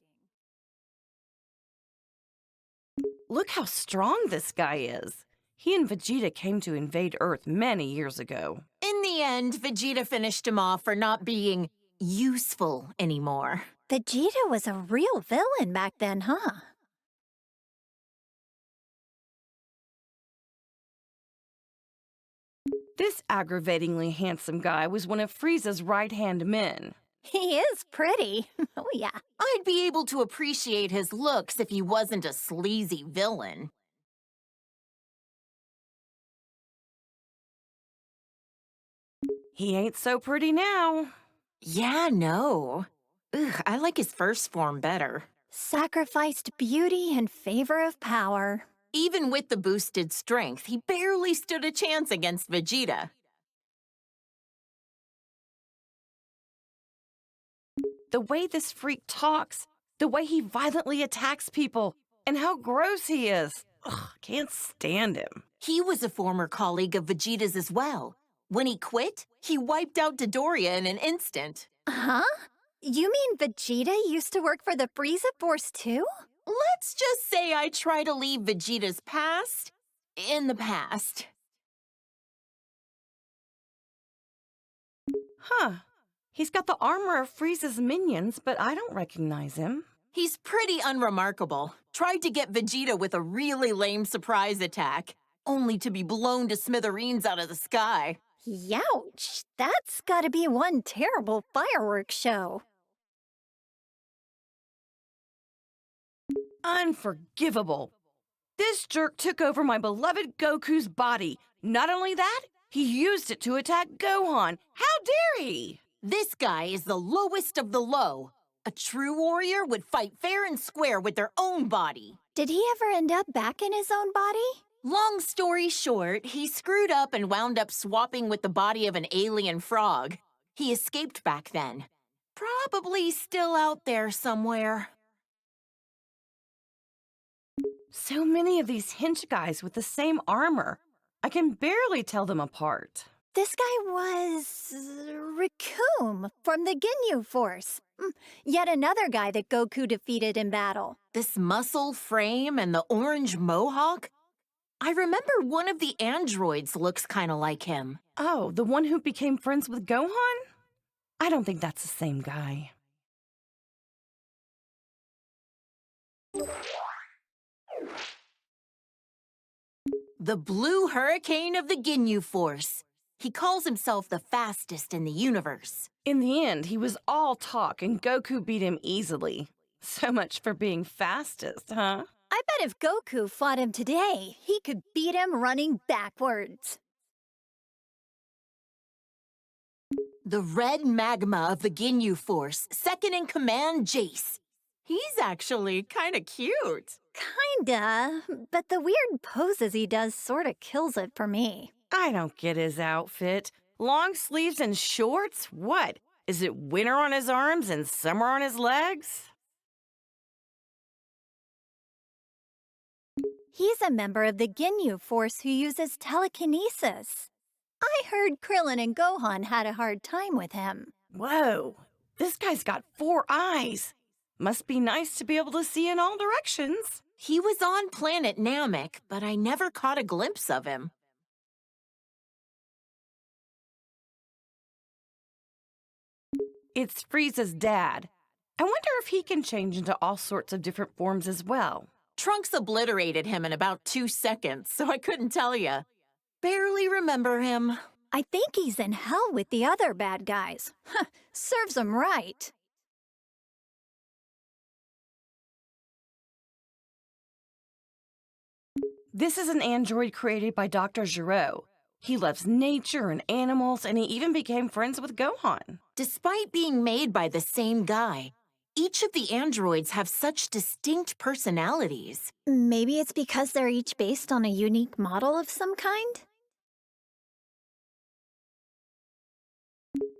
S1: Look how strong this guy is. He and Vegeta came to invade Earth many years ago.
S2: In the end, Vegeta finished him off for not being useful anymore.
S3: Vegeta was a real villain back then, huh?
S1: This aggravatingly handsome guy was one of Frieza's right-hand men.
S3: He is pretty. Oh, yeah.
S2: I'd be able to appreciate his looks if he wasn't a sleazy villain.
S1: He ain't so pretty now.
S2: Yeah, no. Ugh, I like his first form better.
S3: Sacrificed beauty in favor of power.
S2: Even with the boosted strength, he barely stood a chance against Vegeta.
S1: The way this freak talks, the way he violently attacks people, and how gross he is. Ugh, can't stand him.
S2: He was a former colleague of Vegeta's as well. When he quit, he wiped out Dodoria in an instant.
S3: Huh? You mean Vegeta used to work for the Frieza Force too?
S2: Let's just say I try to leave Vegeta's past in the past.
S1: Huh. He's got the armor of Frieza's minions, but I don't recognize him.
S2: He's pretty unremarkable. Tried to get Vegeta with a really lame surprise attack, only to be blown to smithereens out of the sky.
S3: Youch! That's gotta be one terrible fireworks show.
S1: Unforgivable. This jerk took over my beloved Goku's body. Not only that, he used it to attack Gohan. How dare he?
S2: This guy is the lowest of the low. A true warrior would fight fair and square with their own body.
S3: Did he ever end up back in his own body?
S2: Long story short, he screwed up and wound up swapping with the body of an alien frog. He escaped back then. Probably still out there somewhere.
S1: So many of these hench guys with the same armor. I can barely tell them apart.
S3: This guy was Recoome from the Ginyu Force. Yet another guy that Goku defeated in battle.
S2: This muscle frame and the orange mohawk? I remember one of the androids looks kind of like him.
S1: Oh, the one who became friends with Gohan? I don't think that's the same guy.
S2: The Blue Hurricane of the Ginyu Force. He calls himself the fastest in the universe.
S1: In the end, he was all talk and Goku beat him easily. So much for being fastest, huh?
S3: I bet if Goku fought him today, he could beat him running backwards.
S2: The red magma of the Ginyu Force, second in command, Jace. He's actually kind of cute.
S3: Kinda, but the weird poses he does sorta kills it for me.
S1: I don't get his outfit. Long sleeves and shorts? What? Is it winter on his arms and summer on his legs?
S3: He's a member of the Ginyu Force who uses telekinesis. I heard Krillin and Gohan had a hard time with him.
S1: Whoa, this guy's got 4 eyes. Must be nice to be able to see in all directions.
S2: He was on planet Namek, but I never caught a glimpse of him.
S1: It's Frieza's dad. I wonder if he can change into all sorts of different forms as well.
S2: Trunks obliterated him in about 2 seconds, so I couldn't tell ya. Barely remember him.
S3: I think he's in hell with the other bad guys. Serves him right.
S1: This is an android created by Dr. Giro. He loves nature and animals, and he even became friends with Gohan.
S2: Despite being made by the same guy, each of the androids have such distinct personalities.
S3: Maybe it's because they're each based on a unique model of some kind?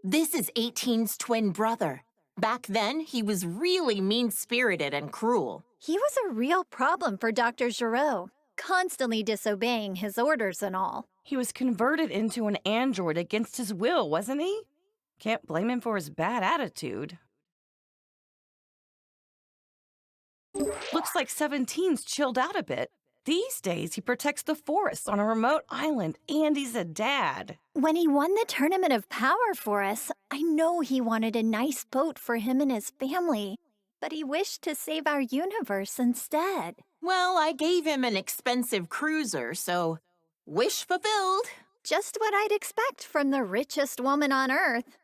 S2: This is 18's twin brother. Back then, he was really mean-spirited and cruel.
S3: He was a real problem for Dr. Giro, constantly disobeying his orders and all.
S1: He was converted into an android against his will, wasn't he? Can't blame him for his bad attitude. Looks like 17's chilled out a bit. These days, he protects the forest on a remote island, and he's a dad.
S3: When he won the Tournament of Power for us, I know he wanted a nice boat for him and his family, but he wished to save our universe instead.
S2: Well, I gave him an expensive cruiser, so wish fulfilled.
S3: Just what I'd expect from the richest woman on Earth.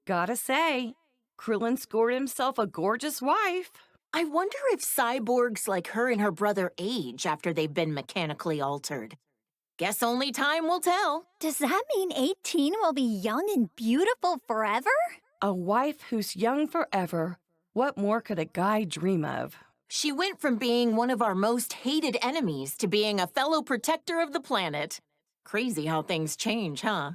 S1: Gotta say, Krillin scored himself a gorgeous wife.
S2: I wonder if cyborgs like her and her brother age after they've been mechanically altered. Guess only time will tell.
S3: Does that mean 18 will be young and beautiful forever?
S1: A wife who's young forever. What more could a guy dream of?
S2: She went from being one of our most hated enemies to being a fellow protector of the planet. Crazy how things change, huh?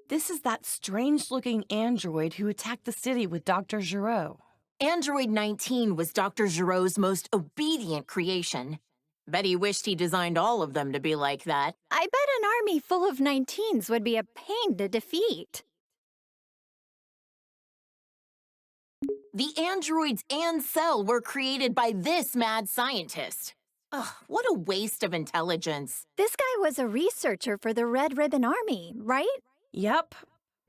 S1: This is that strange-looking android who attacked the city with Dr. Giraud.
S2: Android 19 was Dr. Giro's most obedient creation. Bet he wished he designed all of them to be like that.
S3: I bet an army full of 19s would be a pain to defeat.
S2: The androids and Cell were created by this mad scientist. Ugh, what a waste of intelligence.
S3: This guy was a researcher for the Red Ribbon Army, right?
S1: Yep.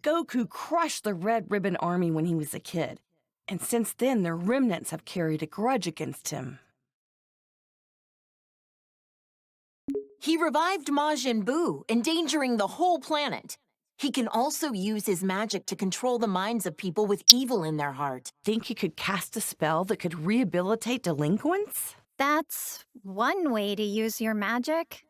S1: Goku crushed the Red Ribbon Army when he was a kid. And since then, their remnants have carried a grudge against him.
S2: He revived Majin Buu, endangering the whole planet. He can also use his magic to control the minds of people with evil in their heart.
S1: Think he could cast a spell that could rehabilitate delinquents?
S3: That's one way to use your magic.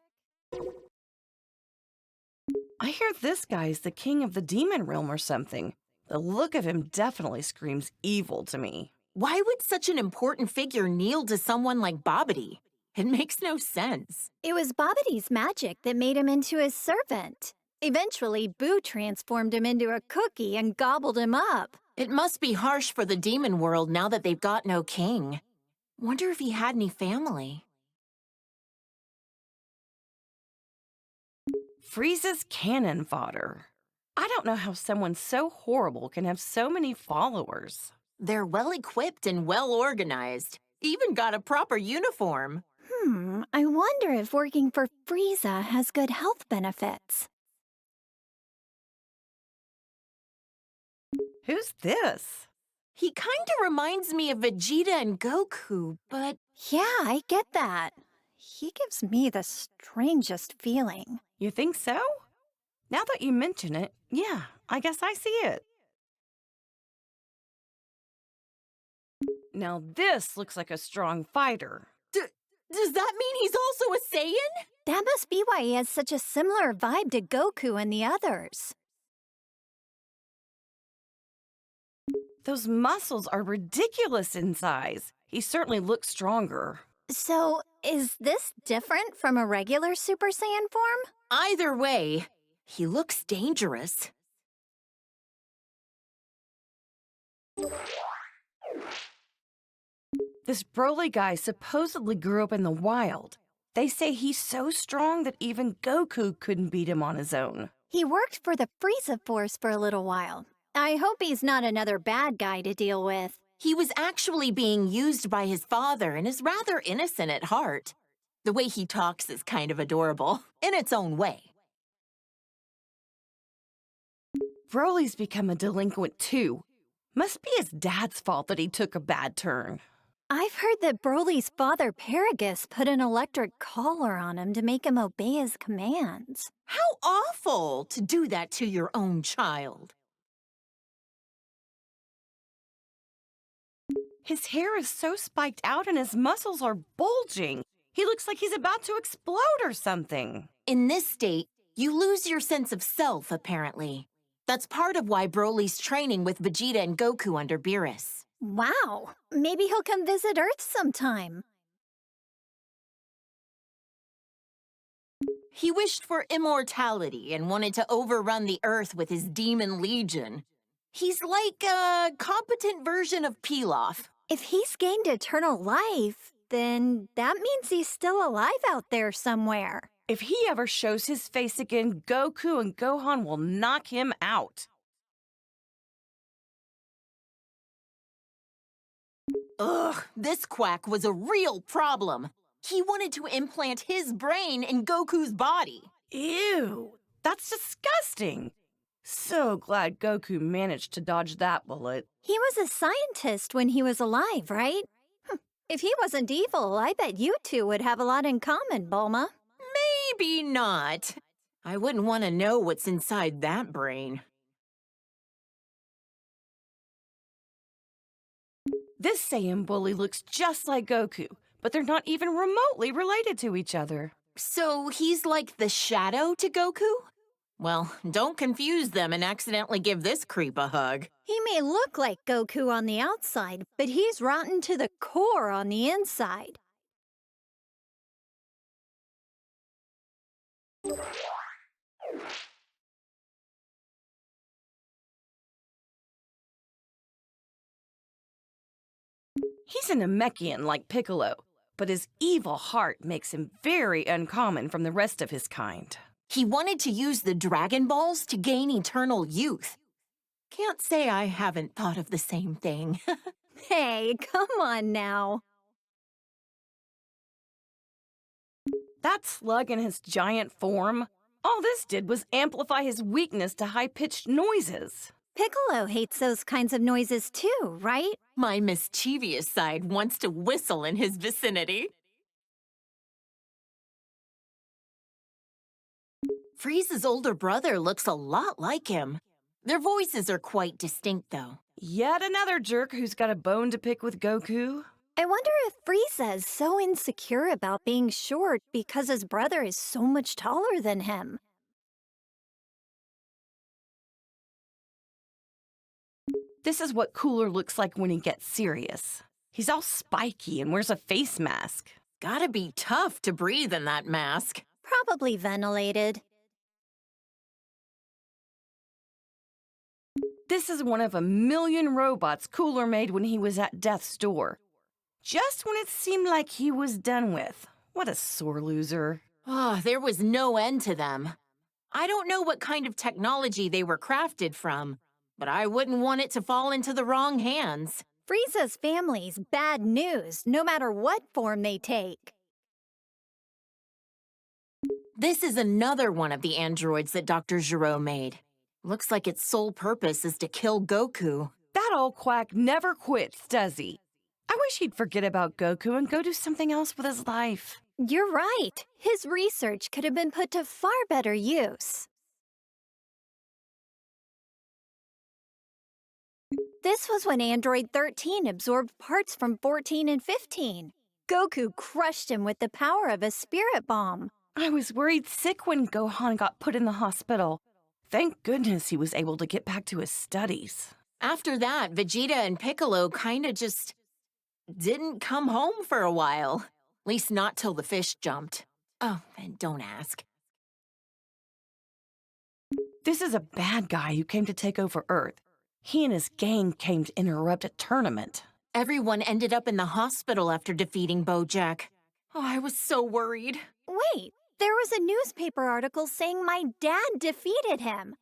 S1: I hear this guy is the king of the demon realm or something. The look of him definitely screams evil to me.
S2: Why would such an important figure kneel to someone like Babidi? It makes no sense.
S3: It was Babadi's magic that made him into his servant. Eventually, Boo transformed him into a cookie and gobbled him up.
S2: It must be harsh for the demon world now that they've got no king. Wonder if he had any family.
S1: Frieza's cannon fodder. I don't know how someone so horrible can have so many followers.
S2: They're well-equipped and well-organized. Even got a proper uniform.
S3: I wonder if working for Frieza has good health benefits.
S1: Who's this?
S2: He kinda reminds me of Vegeta and Goku, but...
S3: Yeah, I get that. He gives me the strangest feeling.
S1: You think so? Now that you mention it, yeah, I guess I see it. Now this looks like a strong fighter.
S2: Does that mean he's also a Saiyan?
S3: That must be why he has such a similar vibe to Goku and the others.
S1: Those muscles are ridiculous in size. He certainly looks stronger.
S3: So, is this different from a regular Super Saiyan form?
S2: Either way, he looks dangerous.
S1: This Broly guy supposedly grew up in the wild. They say he's so strong that even Goku couldn't beat him on his own.
S3: He worked for the Frieza Force for a little while. I hope he's not another bad guy to deal with.
S2: He was actually being used by his father and is rather innocent at heart. The way he talks is kind of adorable, in its own way.
S1: Broly's become a delinquent too. Must be his dad's fault that he took a bad turn.
S3: I've heard that Broly's father, Paragus, put an electric collar on him to make him obey his commands.
S2: How awful to do that to your own child.
S1: His hair is so spiked out and his muscles are bulging. He looks like he's about to explode or something.
S2: In this state, you lose your sense of self, apparently. That's part of why Broly's training with Vegeta and Goku under Beerus.
S3: Wow, maybe he'll come visit Earth sometime.
S2: He wished for immortality and wanted to overrun the Earth with his demon legion. He's like a competent version of Pilaf.
S3: If he's gained eternal life, then that means he's still alive out there somewhere.
S1: If he ever shows his face again, Goku and Gohan will knock him out.
S2: Ugh, this quack was a real problem. He wanted to implant his brain in Goku's body.
S1: Ew, that's disgusting. So glad Goku managed to dodge that bullet.
S3: He was a scientist when he was alive, right? If he wasn't evil, I bet you two would have a lot in common, Bulma.
S2: Maybe not. I wouldn't want to know what's inside that brain.
S1: This Saiyan bully looks just like Goku, but they're not even remotely related to each other.
S2: So he's like the shadow to Goku? Well, don't confuse them and accidentally give this creep a hug.
S3: He may look like Goku on the outside, but he's rotten to the core on the inside.
S1: He's a Namekian like Piccolo, but his evil heart makes him very uncommon from the rest of his kind.
S2: He wanted to use the Dragon Balls to gain eternal youth. Can't say I haven't thought of the same thing.
S3: Hey, come on now.
S1: That slug in his giant form, all this did was amplify his weakness to high-pitched noises.
S3: Piccolo hates those kinds of noises too, right?
S2: My mischievous side wants to whistle in his vicinity. Frieza's older brother looks a lot like him. Their voices are quite distinct, though.
S1: Yet another jerk who's got a bone to pick with Goku.
S3: I wonder if Frieza is so insecure about being short because his brother is so much taller than him.
S1: This is what Cooler looks like when he gets serious. He's all spiky and wears a face mask.
S2: Gotta be tough to breathe in that mask.
S3: Probably ventilated.
S1: This is one of a million robots Cooler made when he was at death's door. Just when it seemed like he was done with. What a sore loser.
S2: Oh, there was no end to them. I don't know what kind of technology they were crafted from, but I wouldn't want it to fall into the wrong hands.
S3: Frieza's family's bad news, no matter what form they take.
S2: This is another one of the androids that Dr. Gero made. Looks like its sole purpose is to kill Goku.
S1: That old quack never quits, does he? I wish he'd forget about Goku and go do something else with his life.
S3: You're right. His research could have been put to far better use. This was when Android 13 absorbed parts from 14 and 15. Goku crushed him with the power of a spirit bomb.
S1: I was worried sick when Gohan got put in the hospital. Thank goodness he was able to get back to his studies.
S2: After that, Vegeta and Piccolo kinda just didn't come home for a while. At least not till the fish jumped. Oh, and don't ask.
S1: This is a bad guy who came to take over Earth. He and his gang came to interrupt a tournament.
S2: Everyone ended up in the hospital after defeating Bojack. Oh, I was so worried.
S3: Wait, there was a newspaper article saying my dad defeated him.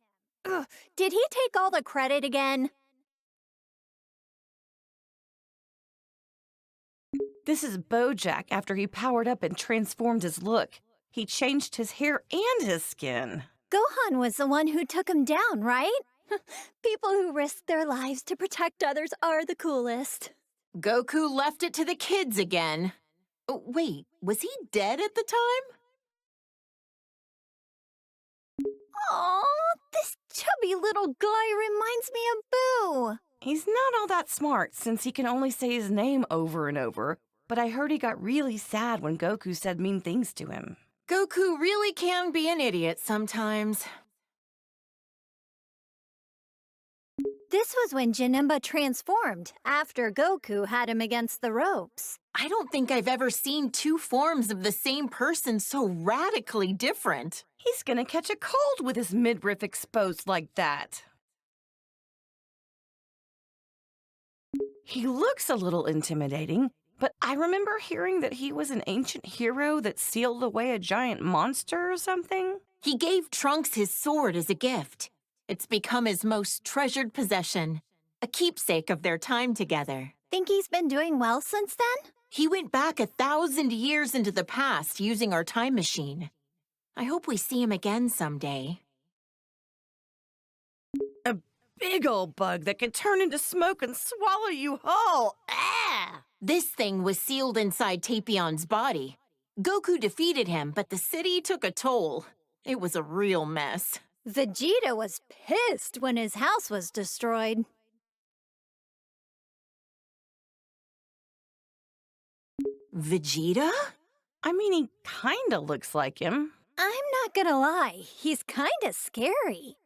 S3: Ugh, did he take all the credit again?
S1: This is Bojack after he powered up and transformed his look. He changed his hair and his skin.
S3: Gohan was the one who took him down, right? People who risk their lives to protect others are the coolest.
S2: Goku left it to the kids again. Oh, wait, was he dead at the time?
S3: Aw, this chubby little guy reminds me of Boo.
S1: He's not all that smart since he can only say his name over and over, but I heard he got really sad when Goku said mean things to him.
S2: Goku really can be an idiot sometimes.
S3: This was when Janemba transformed, after Goku had him against the ropes.
S2: I don't think I've ever seen two forms of the same person so radically different.
S1: He's gonna catch a cold with his midriff exposed like that. He looks a little intimidating, but I remember hearing that he was an ancient hero that sealed away a giant monster or something.
S2: He gave Trunks his sword as a gift. It's become his most treasured possession, a keepsake of their time together.
S3: Think he's been doing well since then?
S2: He went back 1,000 years into the past using our time machine. I hope we see him again someday.
S1: A big old bug that can turn into smoke and swallow you whole. Ah!
S2: This thing was sealed inside Tapion's body. Goku defeated him, but the city took a toll. It was a real mess.
S3: Vegeta was pissed when his house was destroyed.
S2: Vegeta?
S1: I mean, he kinda looks like him.
S3: I'm not gonna lie, he's kinda scary.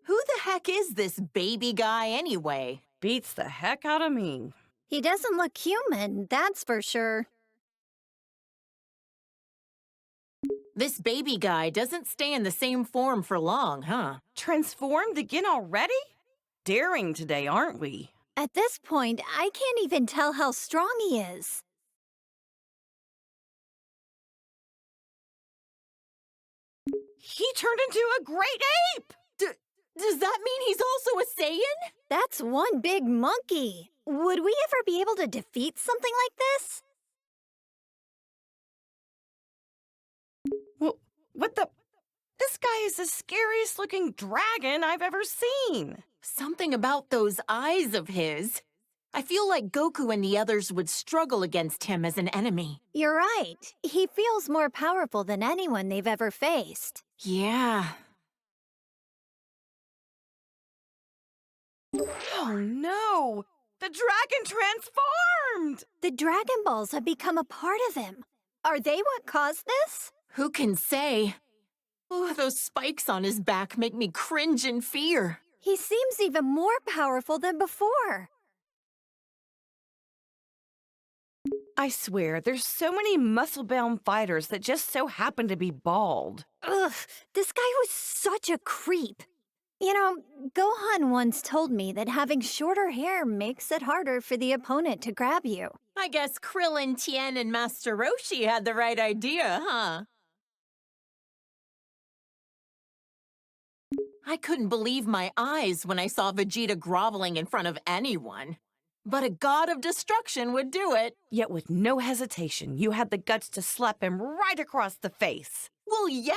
S2: Who the heck is this baby guy anyway?
S1: Beats the heck out of me.
S3: He doesn't look human, that's for sure.
S2: This baby guy doesn't stay in the same form for long, huh?
S1: Transformed again already? Daring today, aren't we?
S3: At this point, I can't even tell how strong he is.
S1: He turned into a great ape!
S2: Does that mean he's also a Saiyan?
S3: That's one big monkey. Would we ever be able to defeat something like this?
S1: Well, what the? This guy is the scariest looking dragon I've ever seen.
S2: Something about those eyes of his. I feel like Goku and the others would struggle against him as an enemy.
S3: You're right. He feels more powerful than anyone they've ever faced.
S2: Yeah.
S1: Oh no! The dragon transformed!
S3: The Dragon Balls have become a part of him. Are they what caused this?
S2: Who can say? Oh, those spikes on his back make me cringe in fear.
S3: He seems even more powerful than before.
S1: I swear, there's so many muscle-bound fighters that just so happen to be bald.
S3: Ugh, this guy was such a creep. You know, Gohan once told me that having shorter hair makes it harder for the opponent to grab you.
S2: I guess Krillin, Tien, and Master Roshi had the right idea, huh? I couldn't believe my eyes when I saw Vegeta groveling in front of anyone. But a god of destruction would do it.
S1: Yet with no hesitation, you had the guts to slap him right across the face.
S2: Well, yeah.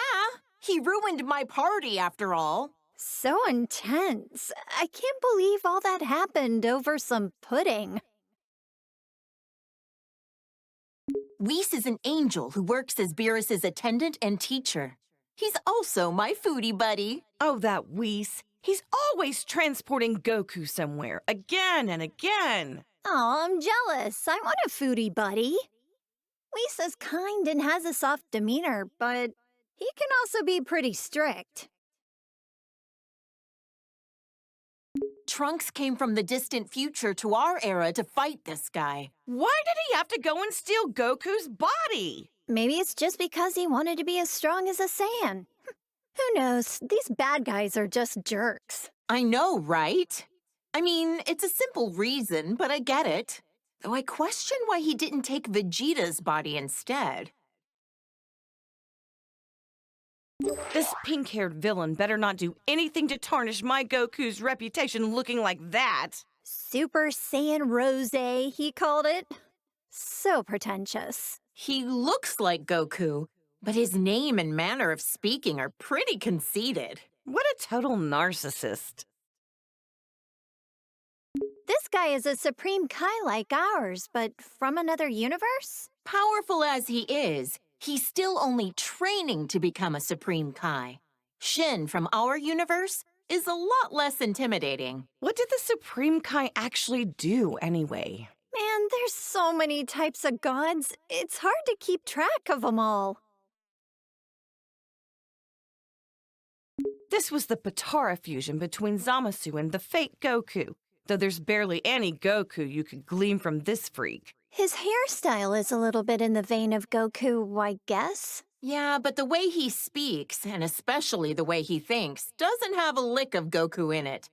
S2: He ruined my party, after all.
S3: So intense. I can't believe all that happened over some pudding.
S2: Whis is an angel who works as Beerus's attendant and teacher. He's also my foodie buddy.
S1: Oh, that Whis. He's always transporting Goku somewhere, again and again.
S3: Oh, I'm jealous. I want a foodie buddy. Lisa's kind and has a soft demeanor, but he can also be pretty strict.
S2: Trunks came from the distant future to our era to fight this guy.
S1: Why did he have to go and steal Goku's body?
S3: Maybe it's just because he wanted to be as strong as a Saiyan. Who knows? These bad guys are just jerks.
S2: I know, right? I mean, it's a simple reason, but I get it. Though I question why he didn't take Vegeta's body instead.
S1: This pink-haired villain better not do anything to tarnish my Goku's reputation looking like that.
S3: Super Saiyan Rose, he called it. So pretentious.
S2: He looks like Goku, but his name and manner of speaking are pretty conceited.
S1: What a total narcissist.
S3: This guy is a Supreme Kai like ours, but from another universe?
S2: Powerful as he is, he's still only training to become a Supreme Kai. Shin from our universe is a lot less intimidating.
S1: What did the Supreme Kai actually do anyway?
S3: Man, there's so many types of gods. It's hard to keep track of them all.
S1: This was the Potara fusion between Zamasu and the fake Goku, though there's barely any Goku you could glean from this freak.
S3: His hairstyle is a little bit in the vein of Goku, I guess.
S2: Yeah, but the way he speaks, and especially the way he thinks, doesn't have a lick of Goku in it.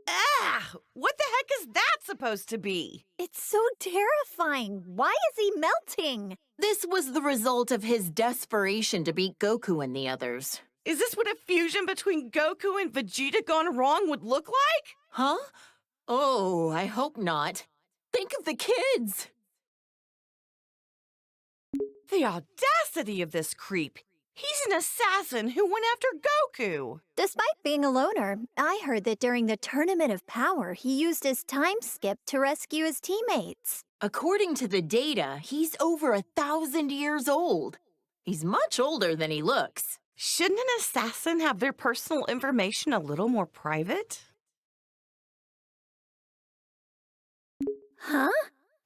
S1: Ah! What the heck is that supposed to be?
S3: It's so terrifying. Why is he melting?
S2: This was the result of his desperation to beat Goku and the others.
S1: Is this what a fusion between Goku and Vegeta gone wrong would look like?
S2: Huh? Oh, I hope not. Think of the kids!
S1: The audacity of this creep! He's an assassin who went after Goku!
S3: Despite being a loner, I heard that during the Tournament of Power, he used his time skip to rescue his teammates.
S2: According to the data, he's over 1,000 years old. He's much older than he looks.
S1: Shouldn't an assassin have their personal information a little more private?
S3: Huh?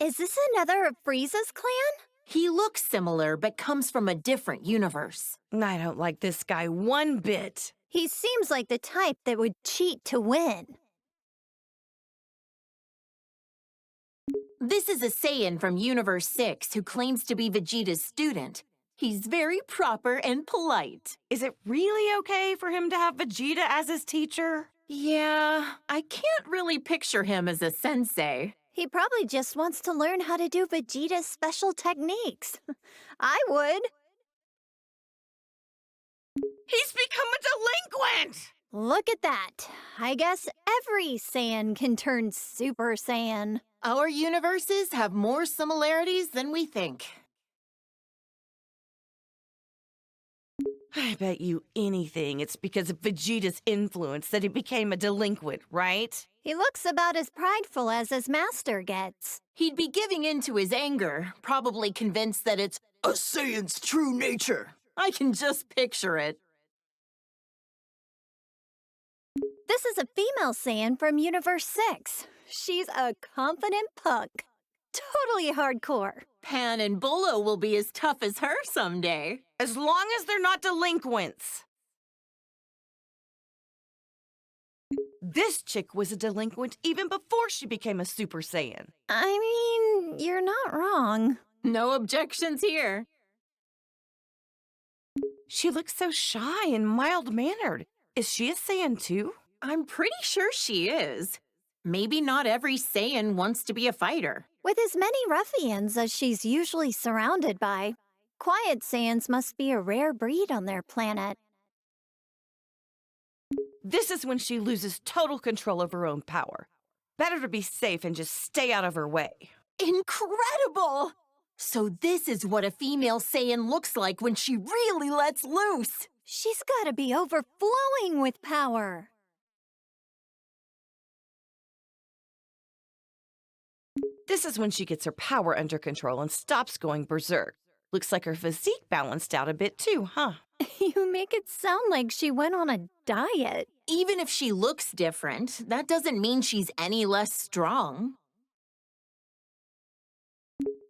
S3: Is this another of Frieza's clan?
S2: He looks similar, but comes from a different universe.
S1: I don't like this guy one bit.
S3: He seems like the type that would cheat to win.
S2: This is a Saiyan from Universe 6 who claims to be Vegeta's student. He's very proper and polite.
S1: Is it really okay for him to have Vegeta as his teacher?
S2: Yeah, I can't really picture him as a sensei.
S3: He probably just wants to learn how to do Vegeta's special techniques. I would.
S1: He's become a delinquent!
S3: Look at that. I guess every Saiyan can turn Super Saiyan.
S2: Our universes have more similarities than we think.
S1: I bet you anything it's because of Vegeta's influence that he became a delinquent, right?
S3: He looks about as prideful as his master gets.
S2: He'd be giving in to his anger, probably convinced that it's a Saiyan's true nature. I can just picture it.
S3: This is a female Saiyan from Universe 6. She's a confident punk. Totally hardcore.
S2: Pan and Bulma will be as tough as her someday.
S1: As long as they're not delinquents. This chick was a delinquent even before she became a Super Saiyan.
S3: I mean, you're not wrong.
S2: No objections here.
S1: She looks so shy and mild-mannered. Is she a Saiyan too?
S2: I'm pretty sure she is. Maybe not every Saiyan wants to be a fighter.
S3: With as many ruffians as she's usually surrounded by, quiet Saiyans must be a rare breed on their planet.
S1: This is when she loses total control of her own power. Better to be safe and just stay out of her way.
S2: Incredible! So this is what a female Saiyan looks like when she really lets loose.
S3: She's gotta be overflowing with power.
S1: This is when she gets her power under control and stops going berserk. Looks like her physique balanced out a bit too, huh?
S3: You make it sound like she went on a diet.
S2: Even if she looks different, that doesn't mean she's any less strong.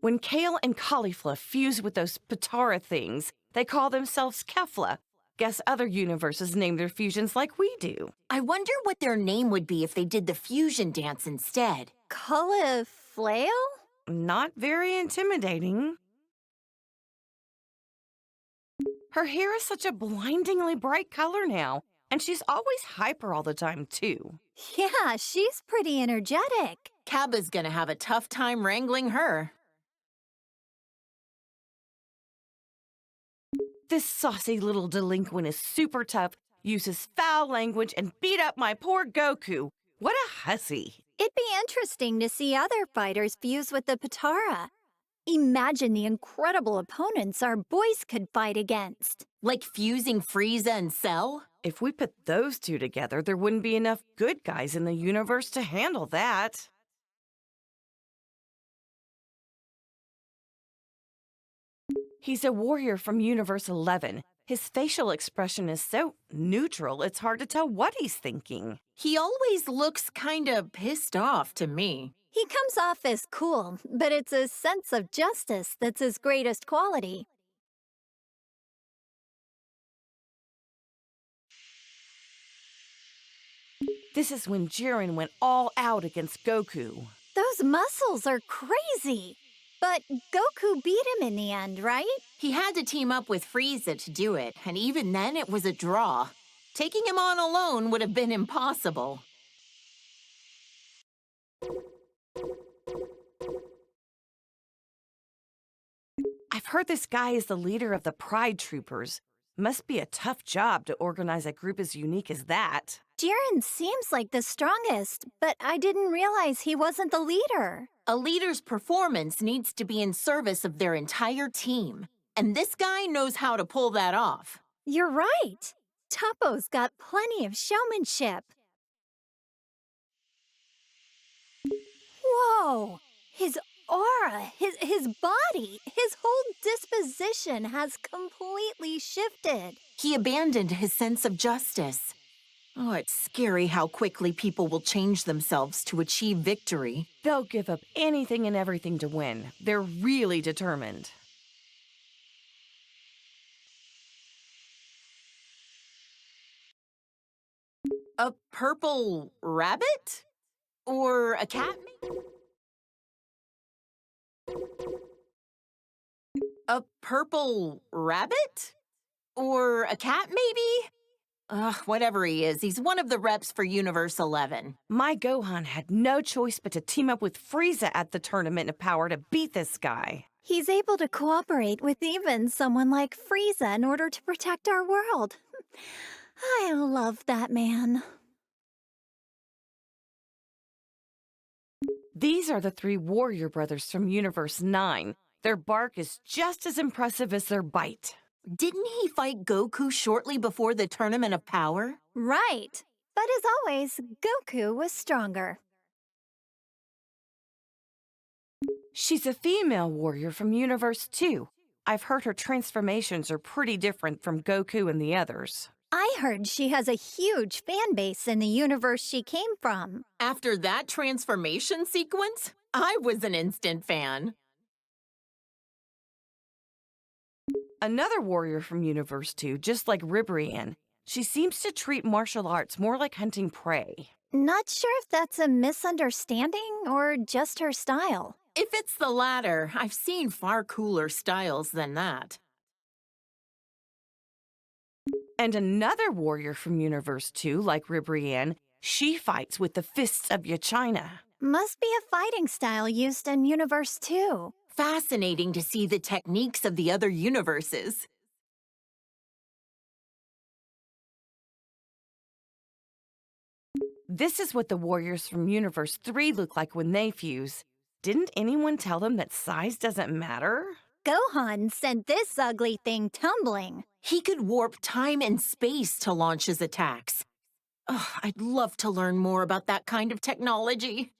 S1: When kale and cauliflower fuse with those Patara things, they call themselves Kefla. Guess other universes name their fusions like we do.
S2: I wonder what their name would be if they did the fusion dance instead.
S3: Cauliflower?
S1: Not very intimidating. Her hair is such a blindingly bright color now, and she's always hyper all the time, too.
S3: Yeah, she's pretty energetic.
S2: Cabba's gonna have a tough time wrangling her.
S1: This saucy little delinquent is super tough, uses foul language, and beat up my poor Goku. What a hussy.
S3: It'd be interesting to see other fighters fuse with the Patara. Imagine the incredible opponents our boys could fight against.
S2: Like fusing Frieza and Cell?
S1: If we put those two together, there wouldn't be enough good guys in the universe to handle that. He's a warrior from Universe 11. His facial expression is so neutral, it's hard to tell what he's thinking.
S2: He always looks kinda pissed off to me.
S3: He comes off as cool, but it's his sense of justice that's his greatest quality.
S1: This is when Jiren went all out against Goku.
S3: Those muscles are crazy. But Goku beat him in the end, right?
S2: He had to team up with Frieza to do it, and even then it was a draw. Taking him on alone would have been impossible.
S1: I've heard this guy is the leader of the Pride Troopers. Must be a tough job to organize a group as unique as that.
S3: Jiren seems like the strongest, but I didn't realize he wasn't the leader.
S2: A leader's performance needs to be in service of their entire team, and this guy knows how to pull that off.
S3: You're right. Toppo's got plenty of showmanship. Whoa! His aura, his body, his whole disposition has completely shifted.
S2: He abandoned his sense of justice. Oh, it's scary how quickly people will change themselves to achieve victory.
S1: They'll give up anything and everything to win. They're really determined.
S2: A purple rabbit? Or a cat, maybe? A purple rabbit? Or a cat, maybe? Whatever he is, he's one of the reps for Universe 11.
S1: My Gohan had no choice but to team up with Frieza at the Tournament of Power to beat this guy.
S3: He's able to cooperate with even someone like Frieza in order to protect our world. I love that man.
S1: These are the three warrior brothers from Universe 9. Their bark is just as impressive as their bite.
S2: Didn't he fight Goku shortly before the Tournament of Power?
S3: Right. But as always, Goku was stronger.
S1: She's a female warrior from Universe 2. I've heard her transformations are pretty different from Goku and the others.
S3: I heard she has a huge fan base in the universe she came from.
S2: After that transformation sequence, I was an instant fan.
S1: Another warrior from Universe 2, just like Ribrianne, she seems to treat martial arts more like hunting prey.
S3: Not sure if that's a misunderstanding or just her style.
S2: If it's the latter, I've seen far cooler styles than that.
S1: And another warrior from Universe 2, like Ribrianne, she fights with the fists of Yachina.
S3: Must be a fighting style used in Universe 2.
S2: Fascinating to see the techniques of the other universes.
S1: This is what the warriors from Universe 3 look like when they fuse. Didn't anyone tell them that size doesn't matter?
S3: Gohan sent this ugly thing tumbling.
S2: He could warp time and space to launch his attacks. Ugh, I'd love to learn more about that kind of technology.